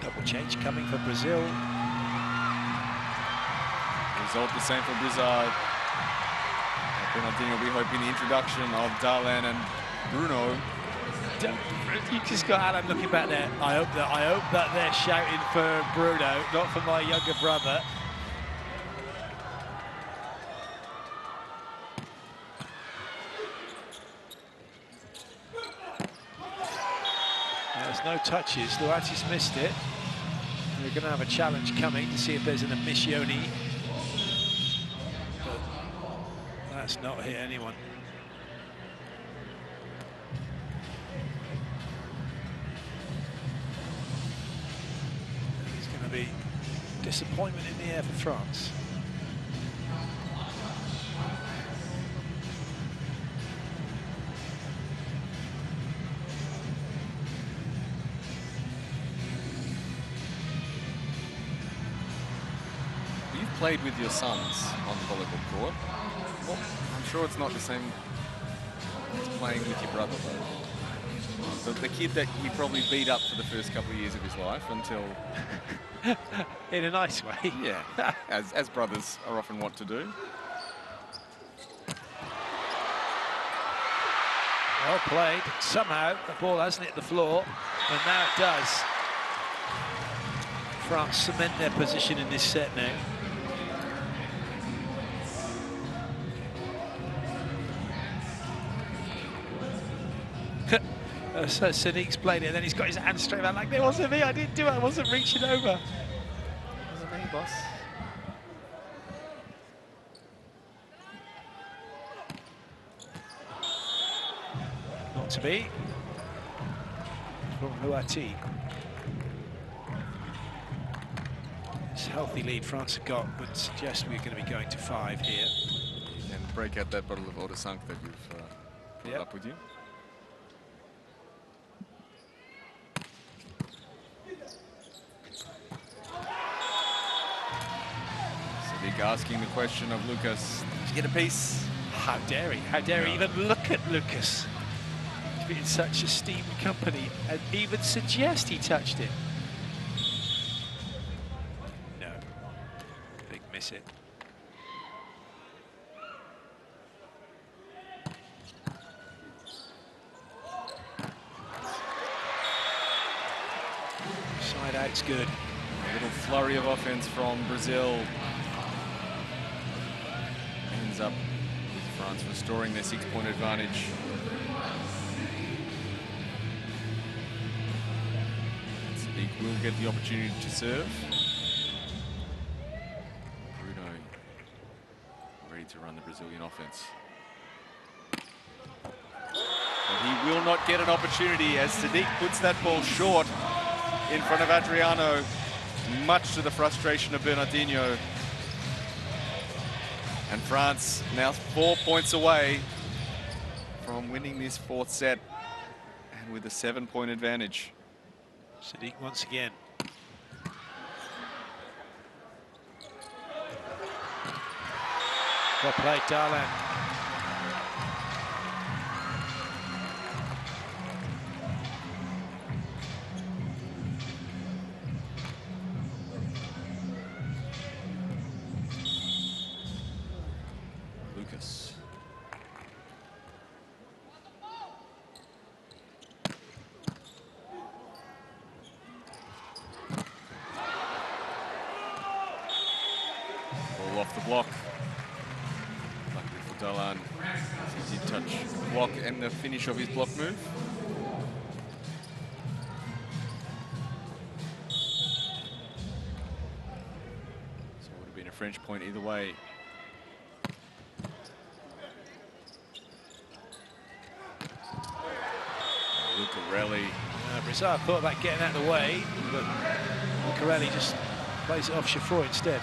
Double change coming for Brazil. Result the same for Brizard. Bernardinho will be hoping the introduction of Darlan and Bruno. You just got Alan looking back there. I hope that they're shouting for Bruno, not for my younger brother. There's no touches. Luati's missed it. We're going to have a challenge coming to see if there's an omissione. But that's not hit anyone. There's going to be disappointment in the air for France. Played with your sons on the volleyball court. Well, I'm sure it's not the same It's playing with your brother, though. The kid that he probably beat up for the first couple of years of his life until... In a nice way. Yeah, as brothers are often wont to do. Well played. Somehow the ball hasn't hit the floor, and now it does. France cement their position in this set now. So Sadiq's played it, and then he's got his hand straight out like, it wasn't me, I didn't do it, I wasn't reaching over. Wasn't me, boss. Not to be. From Huati. This healthy lead France have got would suggest we're going to be going to 5 here. And break out that bottle of eau de Cinq that you've brought up with you. Sadiq asking the question of Lucas, did you get a piece? How dare he? How dare he even look at Lucas? To be in such esteemed company and even suggest he touched it. No. Big miss it. Side out's good. A little flurry of offense from Brazil. Ends up with France restoring their 6-point advantage. Sadiq will get the opportunity to serve. Bruno ready to run the Brazilian offense. But he will not get an opportunity as Sadiq puts that ball short in front of Adriano, much to the frustration of Bernardinho. And France now 4 points away from winning this 4th set, and with a 7-point advantage. Sadiq once again. Well played, Darlan. Lucas. Ball off the block. Luckily for Darlan, he did touch the block and the finish of his block move. So it would have been a French point either way. Lucarelli. Brazil thought about getting out of the way, but Lucarelli just plays it off Chiffroy instead.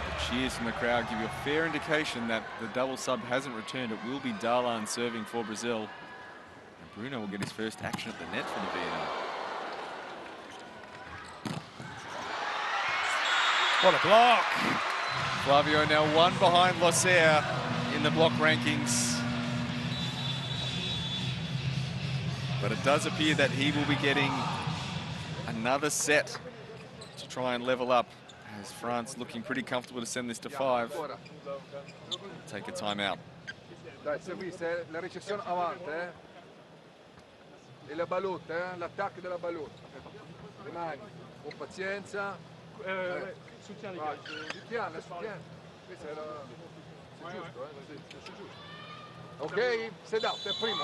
The cheers from the crowd give you a fair indication that the double sub hasn't returned. It will be Darlan serving for Brazil. And Bruno will get his first action at the net for the VNL. What a block! Flavio now 1 behind Loser in the block rankings. But it does appear that he will be getting another set to try and level up, as France looking pretty comfortable to send this to 5. Take a timeout. Dai, servisse, la ricezione avanti, E la ballotta, l'attacco della ballotta. Rimani, con pazienza. Soutiens, soutiens. Questo era giusto, giusto. Ok, set out, è primo,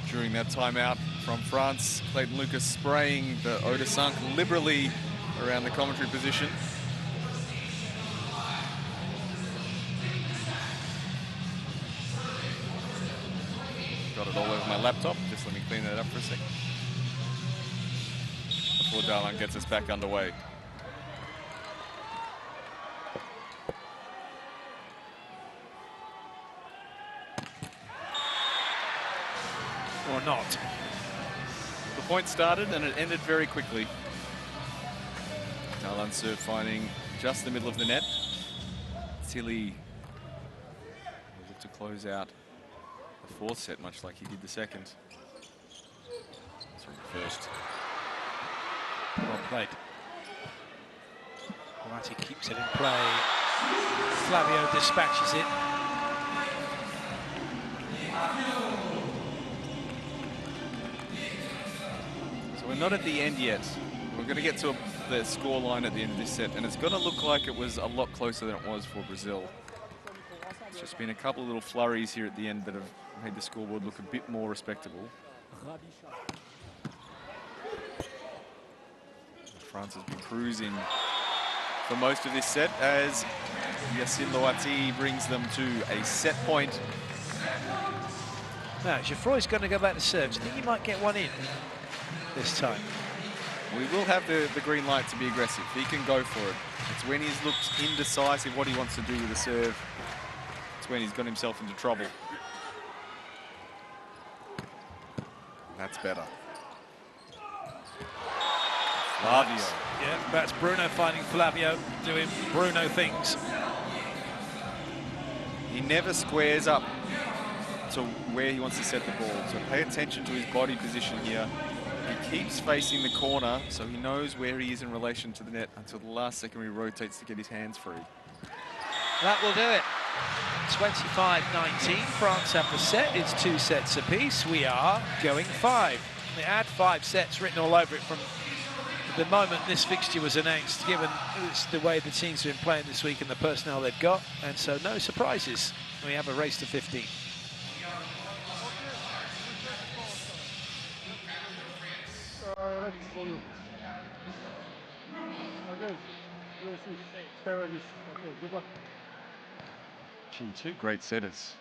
During that timeout from France, Clayton Lucas spraying the eau de Cinq liberally around the commentary position. Got it all over my laptop. Just let me clean that up for a second before Darlan gets us back underway. Or not. The point started and it ended very quickly. Alan's serve finding just the middle of the net. Tilly will look to close out the fourth set, much like he did the second. Sorry, the first. Well played. Whitey keeps it in play. Flavio dispatches it. So we're not at the end yet. We're going to get to the score line at the end of this set, and it's going to look like it was a lot closer than it was for Brazil. It's just been a couple of little flurries here at the end that have made the scoreboard look a bit more respectable. France has been cruising for most of this set as Yacine Loati brings them to a set point. Now, Geoffroy's going to go back to serve. Do you think he might get one in this time? We will have the green light to be aggressive. He can go for it. It's when he's looked indecisive what he wants to do with the serve. It's when he's got himself into trouble. That's better. Flavio. Yeah, that's Bruno finding Flavio, doing Bruno things. He never squares up to where he wants to set the ball. So pay attention to his body position here. He keeps facing the corner, so he knows where he is in relation to the net until the last second he rotates to get his hands free. That will do it. 25-19, France have the set. It's 2 sets apiece. We are going 5. They had 5 sets written all over it from the moment this fixture was announced, given it's the way the teams have been playing this week and the personnel they've got, and so no surprises. We have a race to 15. Two great setters,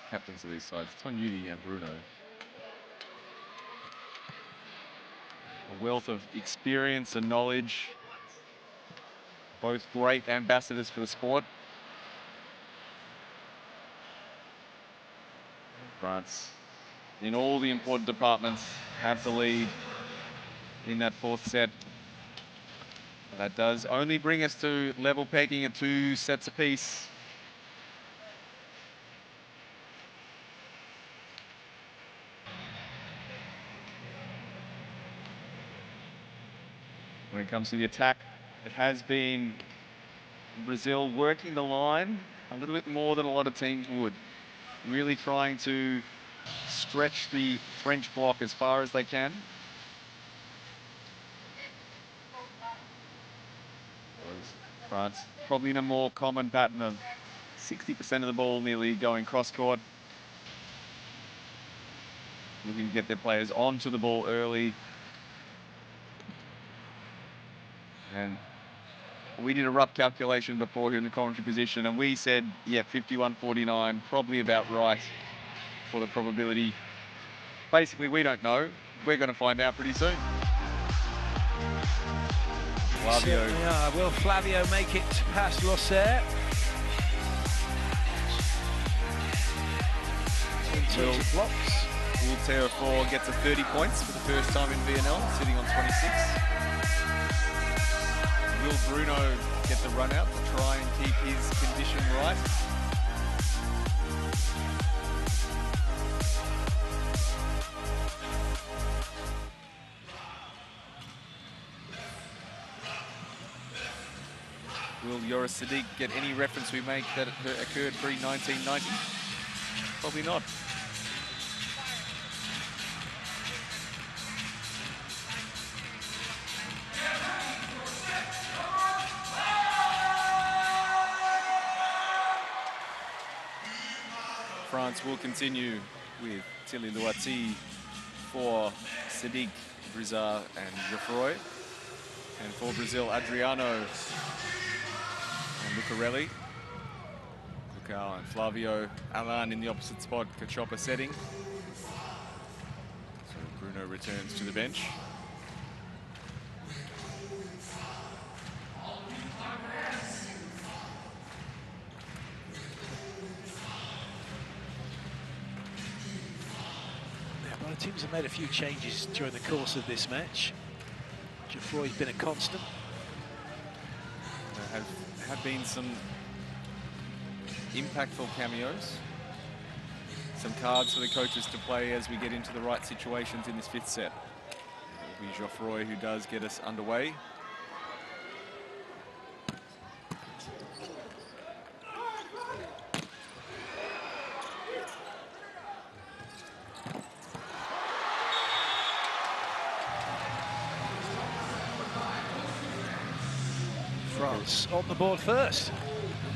captains of these sides, Tonyudi and Bruno. A wealth of experience and knowledge. Both great ambassadors for the sport. France, in all the important departments, have the lead in that fourth set. That does only bring us to level pegging at 2 sets apiece. When it comes to the attack, it has been Brazil working the line a little bit more than a lot of teams would. Really trying to stretch the French block as far as they can. France probably in a more common pattern of 60% of the ball nearly going cross-court. Looking to get their players onto the ball early. And we did a rough calculation before here in the commentary position, and we said, yeah, 51-49, probably about right for the probability. Basically, we don't know. We're going to find out pretty soon. Flavio. Yeah, will Flavio make it past Losser? In terms of blocks. Will Terrafor gets a 30 points for the first time in VNL, sitting on 26. Will Bruno get the run out to try and keep his condition right? Will Yoris Sadiq get any reference we make that occurred pre-1990? Probably not. France will continue with Tilly Luati for Sadiq, Brizard and Geoffroy. And for Brazil, Adriano and Lucarelli. Lucao and Flavio. Alan in the opposite spot, Cachopa setting. So Bruno returns to the bench. The teams have made a few changes during the course of this match. Geoffroy's been a constant. have been some impactful cameos. Some cards for the coaches to play as we get into the right situations in this 5th set. It will be Geoffroy who does get us underway. France on the board first.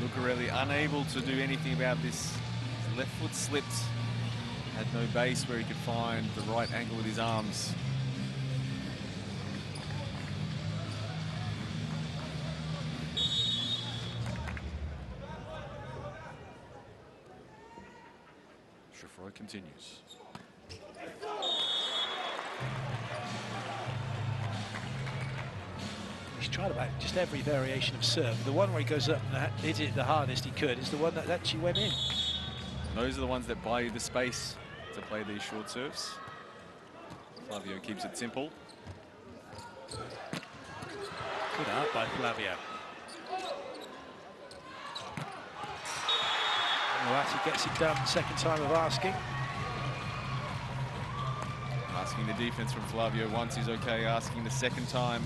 Lucarelli unable to do anything about this. His left foot slipped. Had no base where he could find the right angle with his arms. Geoffroy continues. He's tried about just every variation of serve. The one where he goes up and hits it the hardest he could is the one that actually went in. Those are the ones that buy you the space to play these short serves. Flavio keeps it simple. Good art by Flavio. Moati gets it done, second time of asking. Asking the defense from Flavio once he's okay, asking the second time.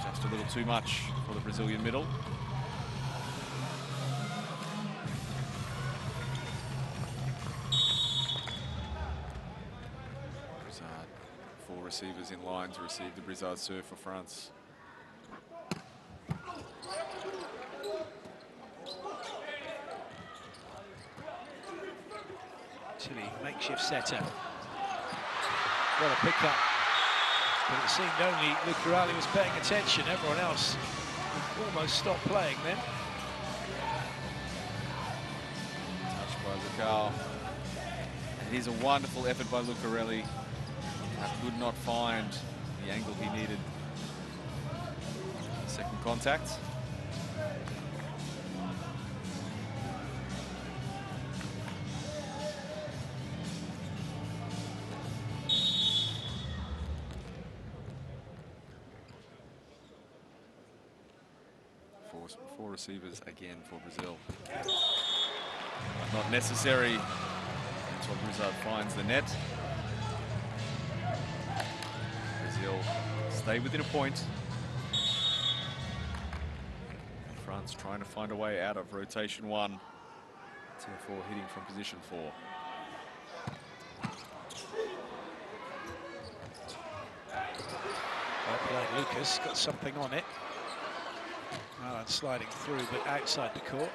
Just a little too much for the Brazilian middle. Brizard, 4 receivers in line to receive the Brizard serve for France. Tilly, makeshift setter. What a pickup. But it seemed only Lucarelli was paying attention. Everyone else almost stopped playing then. Touched by Lucao. It is a wonderful effort by Lucarelli. Could not find the angle he needed. Second contact. Four receivers again for Brazil. But not necessary until Brizard finds the net. Brazil stay within a point. France trying to find a way out of rotation 1. Therefore hitting from position 4. Well played, Lucas got something on it. Oh, and sliding through, but outside the court.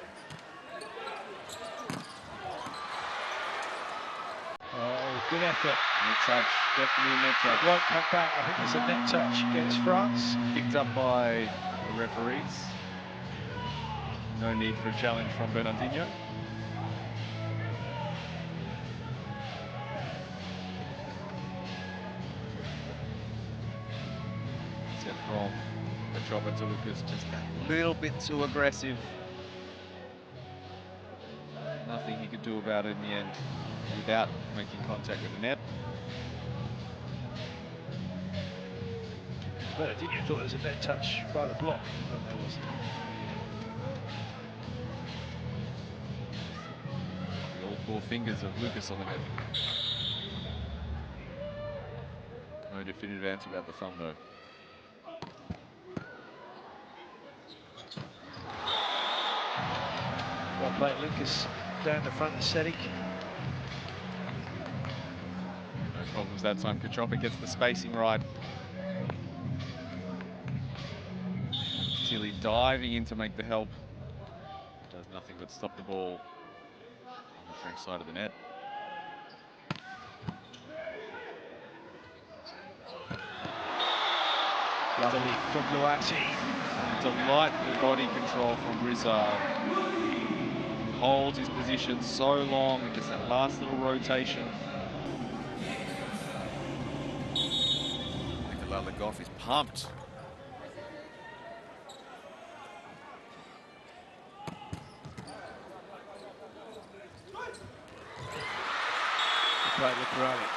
Oh, good effort. Net touch, definitely net touch. It won't come back. I think there's a net touch against France. Picked up by the referees. No need for a challenge from Bernardinho. Set from Petrova to Lucas, just a little bit too aggressive. Nothing he could do about it in the end without making contact with the net. Bernardinho thought there was a net touch by the block, but there wasn't. All 4 fingers of Lucas on the net. No definitive answer about the thumb though. Well played, Lucas down the front of Sedic. No problems that time. Kachopa gets the spacing right. Tilly diving in to make the help. Does nothing but stop the ball on the French side of the net. Lovely from Luati. Delightful body control from Brizard. Holds his position so long and gets that last little rotation. Nicolas Le Goff is pumped. Right, Lucarelli.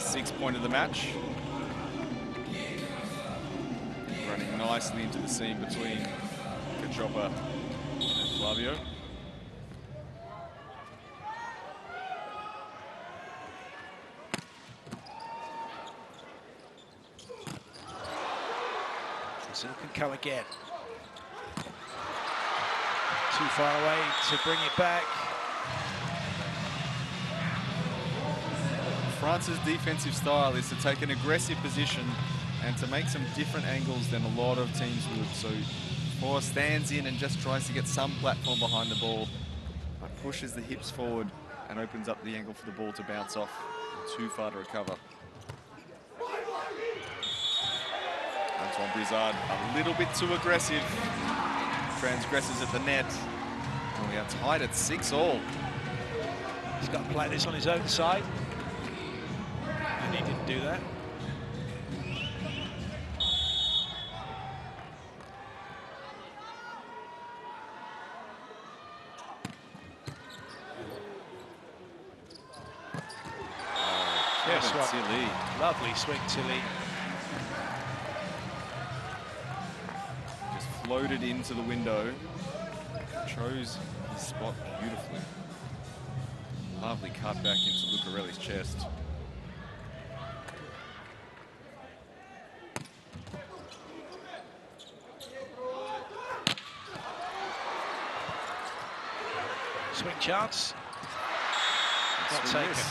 his 6th point of the match. Running nicely into the seam between Cachopa and Flavio. Brazil can come again. Too far away to bring it back. France's defensive style is to take an aggressive position and to make some different angles than a lot of teams would. So Four stands in and just tries to get some platform behind the ball, but pushes the hips forward and opens up the angle for the ball to bounce off. Too far to recover. Antoine Brizard a little bit too aggressive. Transgresses at the net. And we are tied at 6-all. He's got to play this on his own side. And he didn't do that. Kevin Tilly. Lovely swing, Tilly. Just floated into the window. Chose his spot beautifully. Lovely cut back into Lucarelli's chest. Swing chance. Not taken.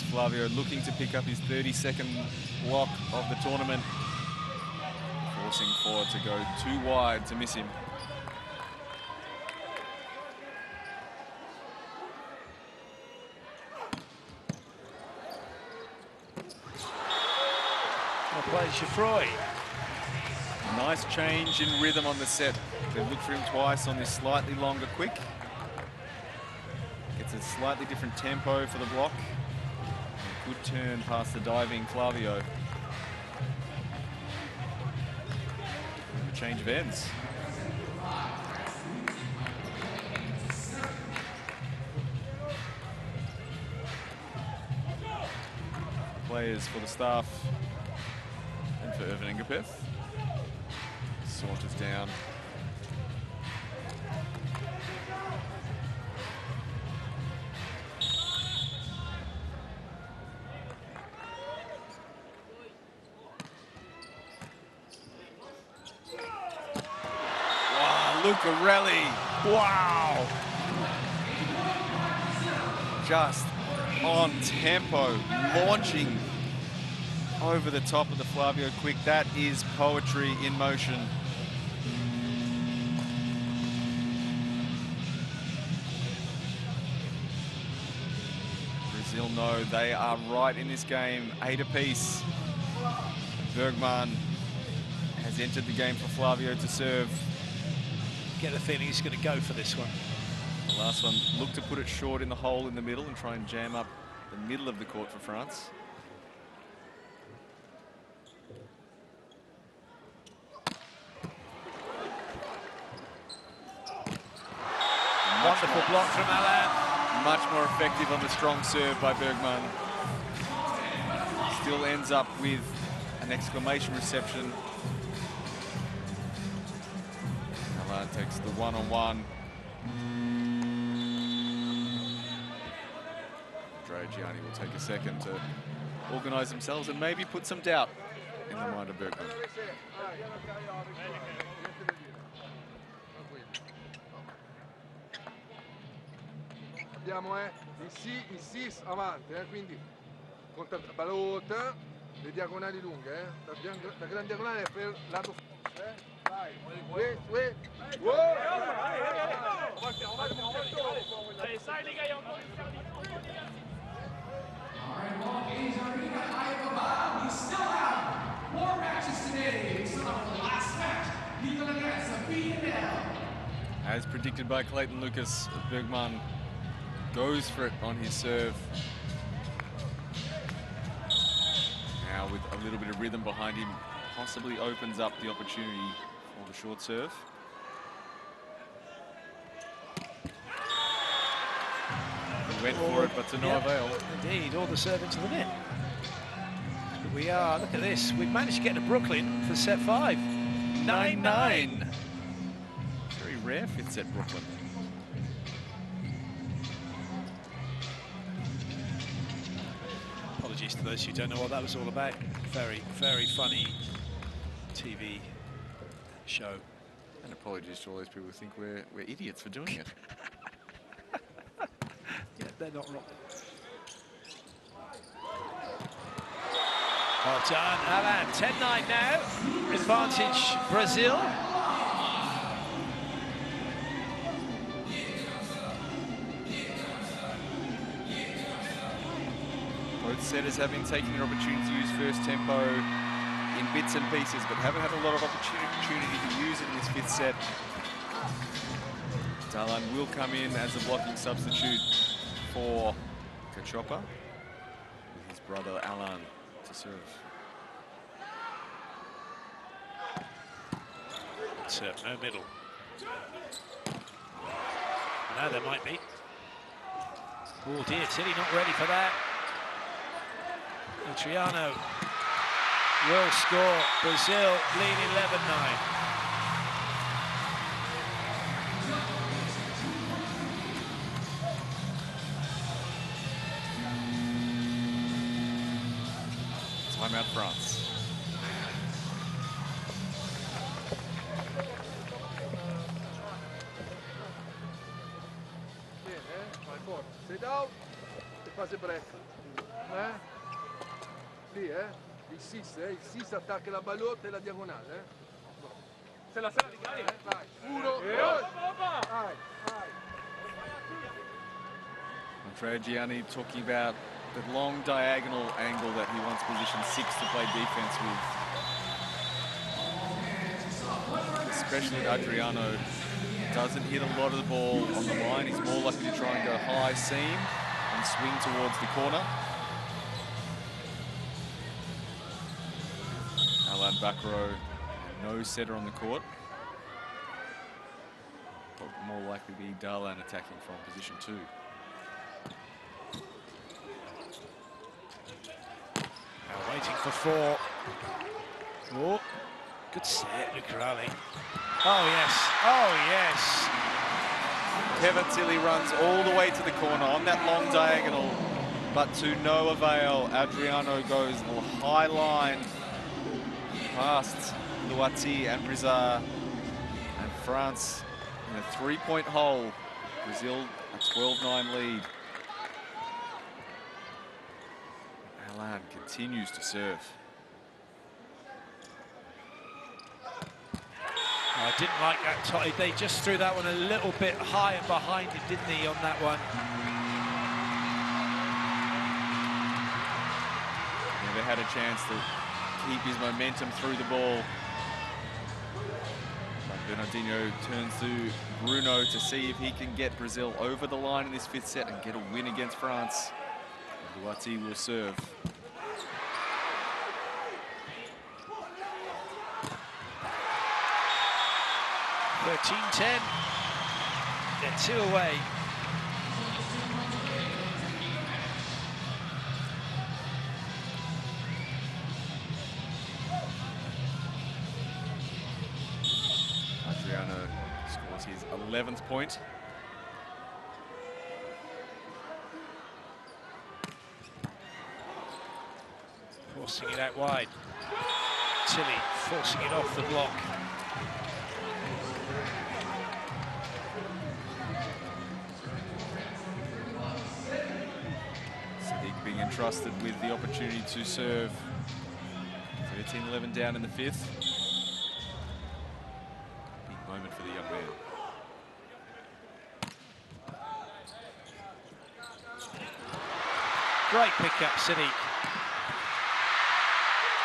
Flavio looking to pick up his 32nd block of the tournament, forcing Four to go too wide to miss him. Well played, Geoffroy. Nice change in rhythm on the set. They've looked for him twice on this slightly longer quick. Gets a slightly different tempo for the block. Good turn past the diving Flavio. A change of ends. Players for the staff and for Irvin Engapeth. Saunters down. Lucarelli. Wow. Just on tempo, launching over the top of the Flavio quick. That is poetry in motion. Brazil know they are right in this game, 8 apiece. Bergman has entered the game for Flavio to serve. Get the feeling he's going to go for this one. The last one looked to put it short in the hole in the middle and try and jam up the middle of the court for France. Wonderful block from Alain. Much more effective on the strong serve by Bergman. Still ends up with an exclamation reception. Alain takes the one-on-one. Dre Gianni will take a second to organise themselves and maybe put some doubt in the mind of Bergman. Abbiamo il 6 avanti, quindi conta balota, le diagonali lunghe, la grande diagonale è per lato. Vai, We still have more matches today. We still have the last match, Legal against the VNL. As predicted by Clayton Lucas, Bergman goes for it on his serve. a little bit of rhythm behind him possibly opens up the opportunity for the short serve. He went for it, but to no avail. Indeed, all the serve into the net. We are, look at this, we've managed to get to Brooklyn for set 5. 9-9. Very rare fifth set Brooklyn. Apologies to those who don't know what that was all about. Very, very funny TV show. And apologies to all those people who think we're idiots for doing it. Yeah, they're not wrong. Well done, Alan. 10-9 now. Advantage Brazil. Both setters have been taking their opportunity to use first tempo in bits and pieces, but haven't had a lot of opportunity to use it in this fifth set. Darlan will come in as a blocking substitute for Cachopa, with his brother Alan to serve. Serve, no middle. Now there might be. Oh dear, Tilly not ready for that. Adriano will score. Brazil lead 11-9. Timeout France. Vai forte. Sei down e fase break. Lì, il 6 attacca la ballotta e la diagonale, Se la di Gary. Vai. 1, 2. Vai. Andrea Gianni talking about the long diagonal angle that he wants position 6 to play defense with. Especially Adriano doesn't hit a lot of the ball on the line. He's more likely to try and go high seam and swing towards the corner. Alan Bacro, no setter on the court. But more likely to be Darlan attacking from position 2. Waiting for 4. Oh, good set, Lucarelli. Oh yes, oh yes. Kevin Tilly runs all the way to the corner on that long diagonal, but to no avail. Adriano goes high line past Luati and Brizard, and France in a 3-point hole. Brazil a 12-9 lead. Alan continues to serve. I didn't like that. They just threw that one a little bit high and behind it, didn't he, on that one? Never had a chance to keep his momentum through the ball. But Bernardinho turns to Bruno to see if he can get Brazil over the line in this fifth set and get a win against France. Luati will serve. They're 2 away. Adriano scores his 11th point. Forcing it out wide. Tilly forcing it off the block. Sadiq being entrusted with the opportunity to serve. 13-11 down in the fifth. Big moment for the young man. Great pickup, Sadiq.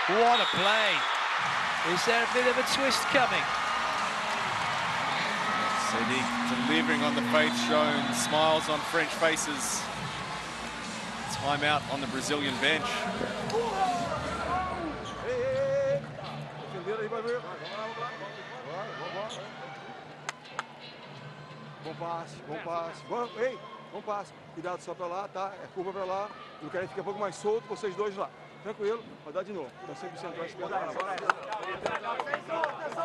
What a play. Is there a bit of a twist coming? Sadiq delivering on the faith shown, smiles on French faces. Timeout on the Brazilian bench. aí, vai ver. Vamos lá. Bora. Bom passe. Ei, bom passe. Cuidado só pra lá, tá? É curva pra lá. O cara fica um pouco mais solto, vocês dois lá. Tranquilo, vai dar de novo. Tá 100% vai esperar. Atenção,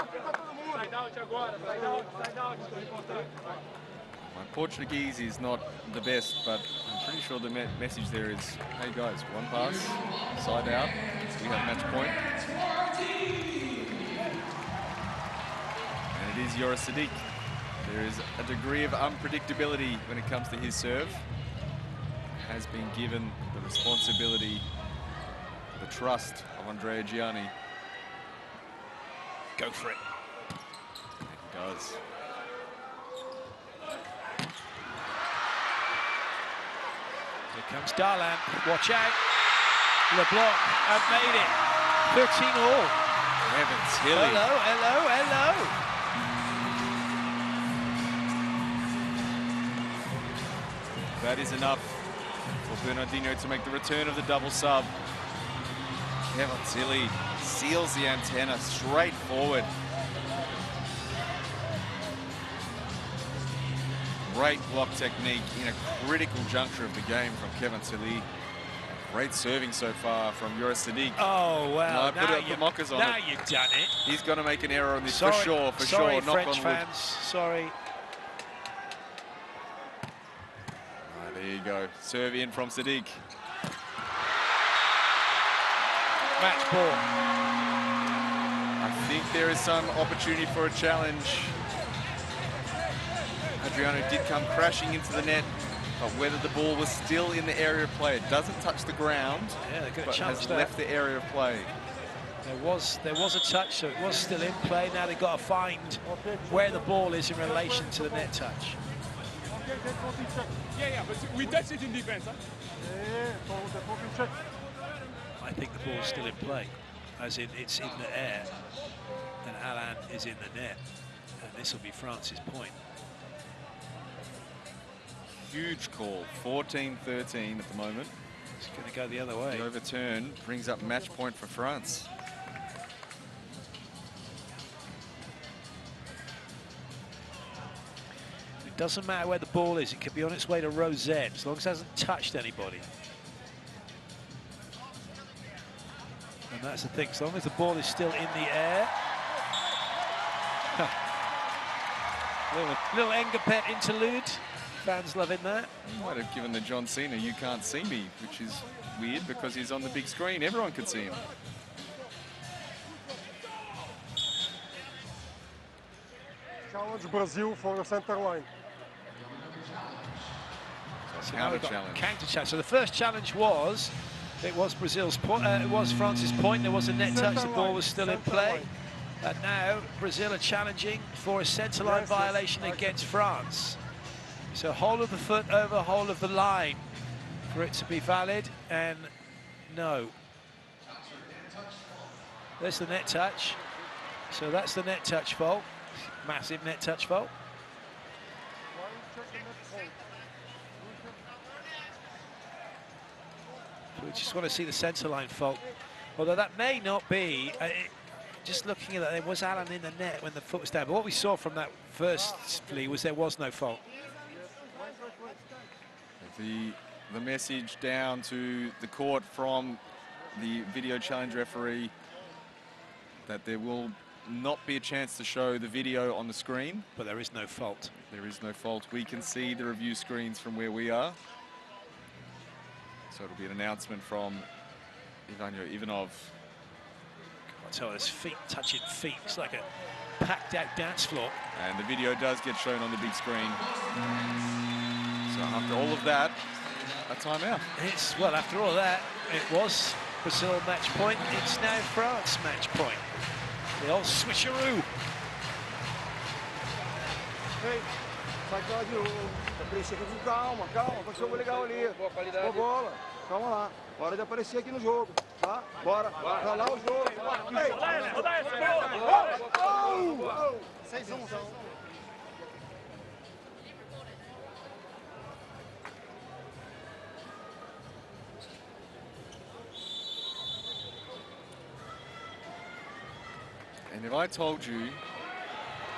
fica todo mundo. Side out agora, side out. My Portuguese is not the best, but I'm pretty sure the message there is, hey guys, one pass, side out, we have match point. And it is Yoris Sadiq. There is a degree of unpredictability when it comes to his serve. Has been given the responsibility, the trust of Andrea Gianni. Go for it. And he does. Here comes Darlan. Watch out. LeBlanc have made it. 13 all. Evans, Hilly. Hello. That is enough for Bernardino to make the return of the double sub. Kevin Tilly seals the antenna straight forward. Great block technique in a critical juncture of the game from Kevin Tilly. Great serving so far from Yoris Sadiq. Oh, well, No, put mockers on now it. you've done it. He's going to make an error on this Sorry, for sure. Sorry, Knock French on wood. fans. Sorry. There you go. Serve in from Sadiq. Match ball. I think there is some opportunity for a challenge. Adriano did come crashing into the net, but whether the ball was still in the area of play, it doesn't touch the ground, Yeah, they've got but a chance has there. left the area of play. There was a touch, so it was still in play. Now they've got to find where the ball is in relation to the net touch. Yeah, but we touch it in defense, huh? I think the ball's still in play, as in it's in the air, and Alan is in the net, and this will be France's point. Huge call, 14-13 at the moment. It's going to go the other way. The overturn brings up match point for France. It doesn't matter where the ball is, it could be on its way to row Z, as long as it hasn't touched anybody. And that's the thing, as long as the ball is still in the air. little Engapet interlude. Fans loving that. He might have given the John Cena, you can't see me, which is weird because he's on the big screen. Everyone can see him. Challenge Brazil for the center line. So counter challenge. Counter challenge. So the first challenge was, it was Brazil's point. It was France's point. There was a net touch. The ball was still in play. And now Brazil are challenging for a centre line violation against France. So whole of the foot over whole of the line for it to be valid, and no. There's the net touch. So that's the net touch fault. Massive net touch fault. We just want to see the centre line fault. Although that may not be, just looking at that, there was Alan in the net when the foot was down. But what we saw from that firstly was there was no fault. The message down to the court from the video challenge referee that there will not be a chance to show the video on the screen. But there is no fault. There is no fault. We can see the review screens from where we are. So it'll be an announcement from Ivanov. I tell you, his feet touching feet. It's like a packed out dance floor. And the video does get shown on the big screen. So after all of that, a timeout. Well, after all that, it was Brazil match point. It's now France match point. The old switcheroo. Ei, sai cá de novo. Aparecer aqui com calma, faz jogo legal ali. Boa bola. Calma lá. Hora de aparecer aqui no jogo, tá? Bora. Pra lá o jogo. Ei, 6-1. And if I told you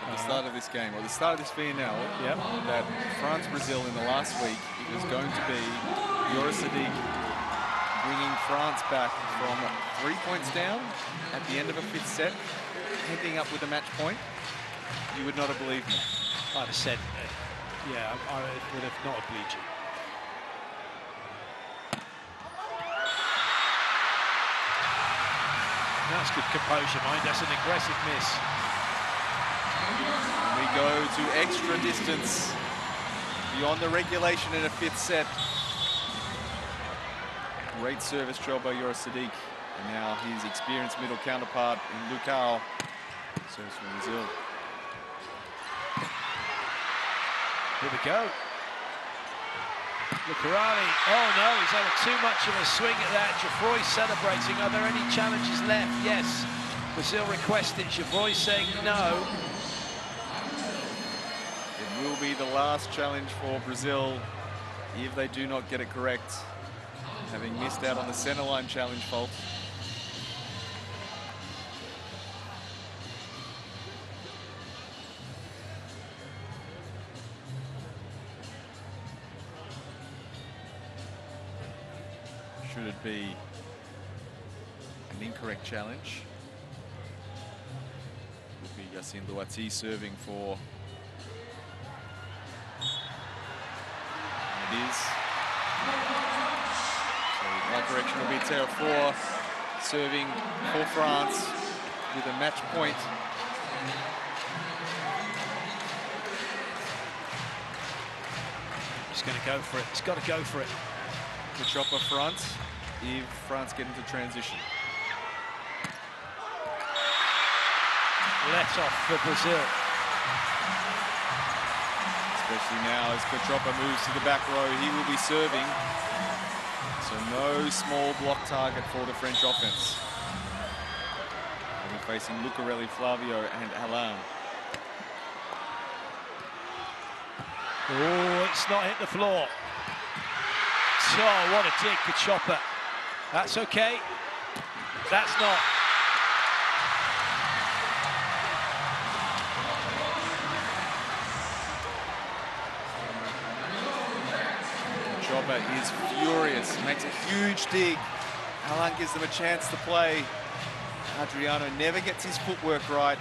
at the start of this game, or the start of this VNL, that France-Brazil in the last week, it was going to be Joris Sadiq bringing France back from 3 points down at the end of a 5th set, ending up with a match point, you would not have believed me. I'd have said, yeah, I would have not believed you. That's good composure, mind. That's an aggressive miss. And we go to extra distance beyond the regulation in a 5th set. Great service job by Joris Sadiq. And now his experienced middle counterpart in Lucao. Serves from Brazil. Here we go. Lucarelli. Oh no, he's had too much of a swing at that. Geoffroy celebrating. Are there any challenges left? Yes. Brazil requested. Geoffroy saying no. It will be the last challenge for Brazil if they do not get it correct, having missed out on the centerline challenge fault. Should it be an incorrect challenge, it would be Yacine Louati serving for. And it is. So one correction will be Théophore serving for France with a match point. He's going to go for it. He's got to go for it. The chopper front if France get into transition. Let off for Brazil. Especially now as Kotropa moves to the back row, he will be serving. So no small block target for the French offense. We're facing Lucarelli, Flavio and Alain. Oh, it's not hit the floor. Oh, what a dig, Kotropa. That's okay. That's not. Kotropa is furious, makes a huge dig. Alain gives them a chance to play. Adriano never gets his footwork right.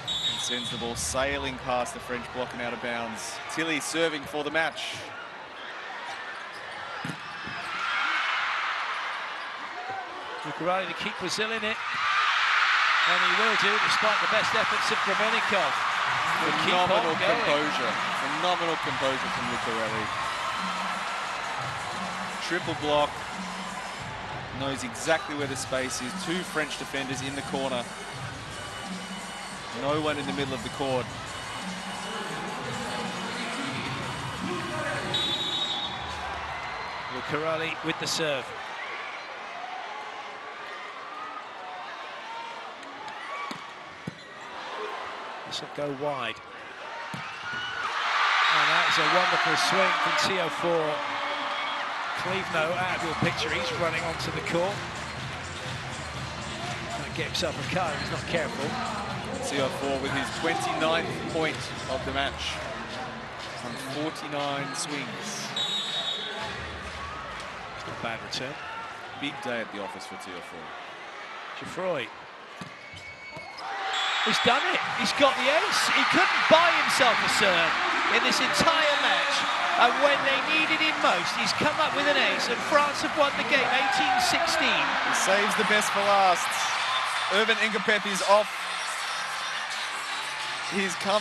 And sends the ball sailing past the French block and out of bounds. Tilly serving for the match. Lucarelli to keep Brazil in it. And he will do, despite the best efforts of Kremenikov. Phenomenal composure. Phenomenal composure from Lucarelli. Triple block. Knows exactly where the space is. 2 French defenders in the corner. No one in the middle of the court. Lucarelli with the serve. This will go wide. And that is a wonderful swing from Théophore. Cleveneau out of your picture, he's running onto the court. Trying to get himself a cut, he's not careful. Théophore with his 29th point of the match on 49 swings. It's not a bad return. Big day at the office for Théophore. Geoffroy. He's done it. He's got the ace. He couldn't buy himself a serve in this entire match. And when they needed him most, he's come up with an ace. And France have won the game 18-16. He saves the best for last. Irvin Ingapeth is off. He's come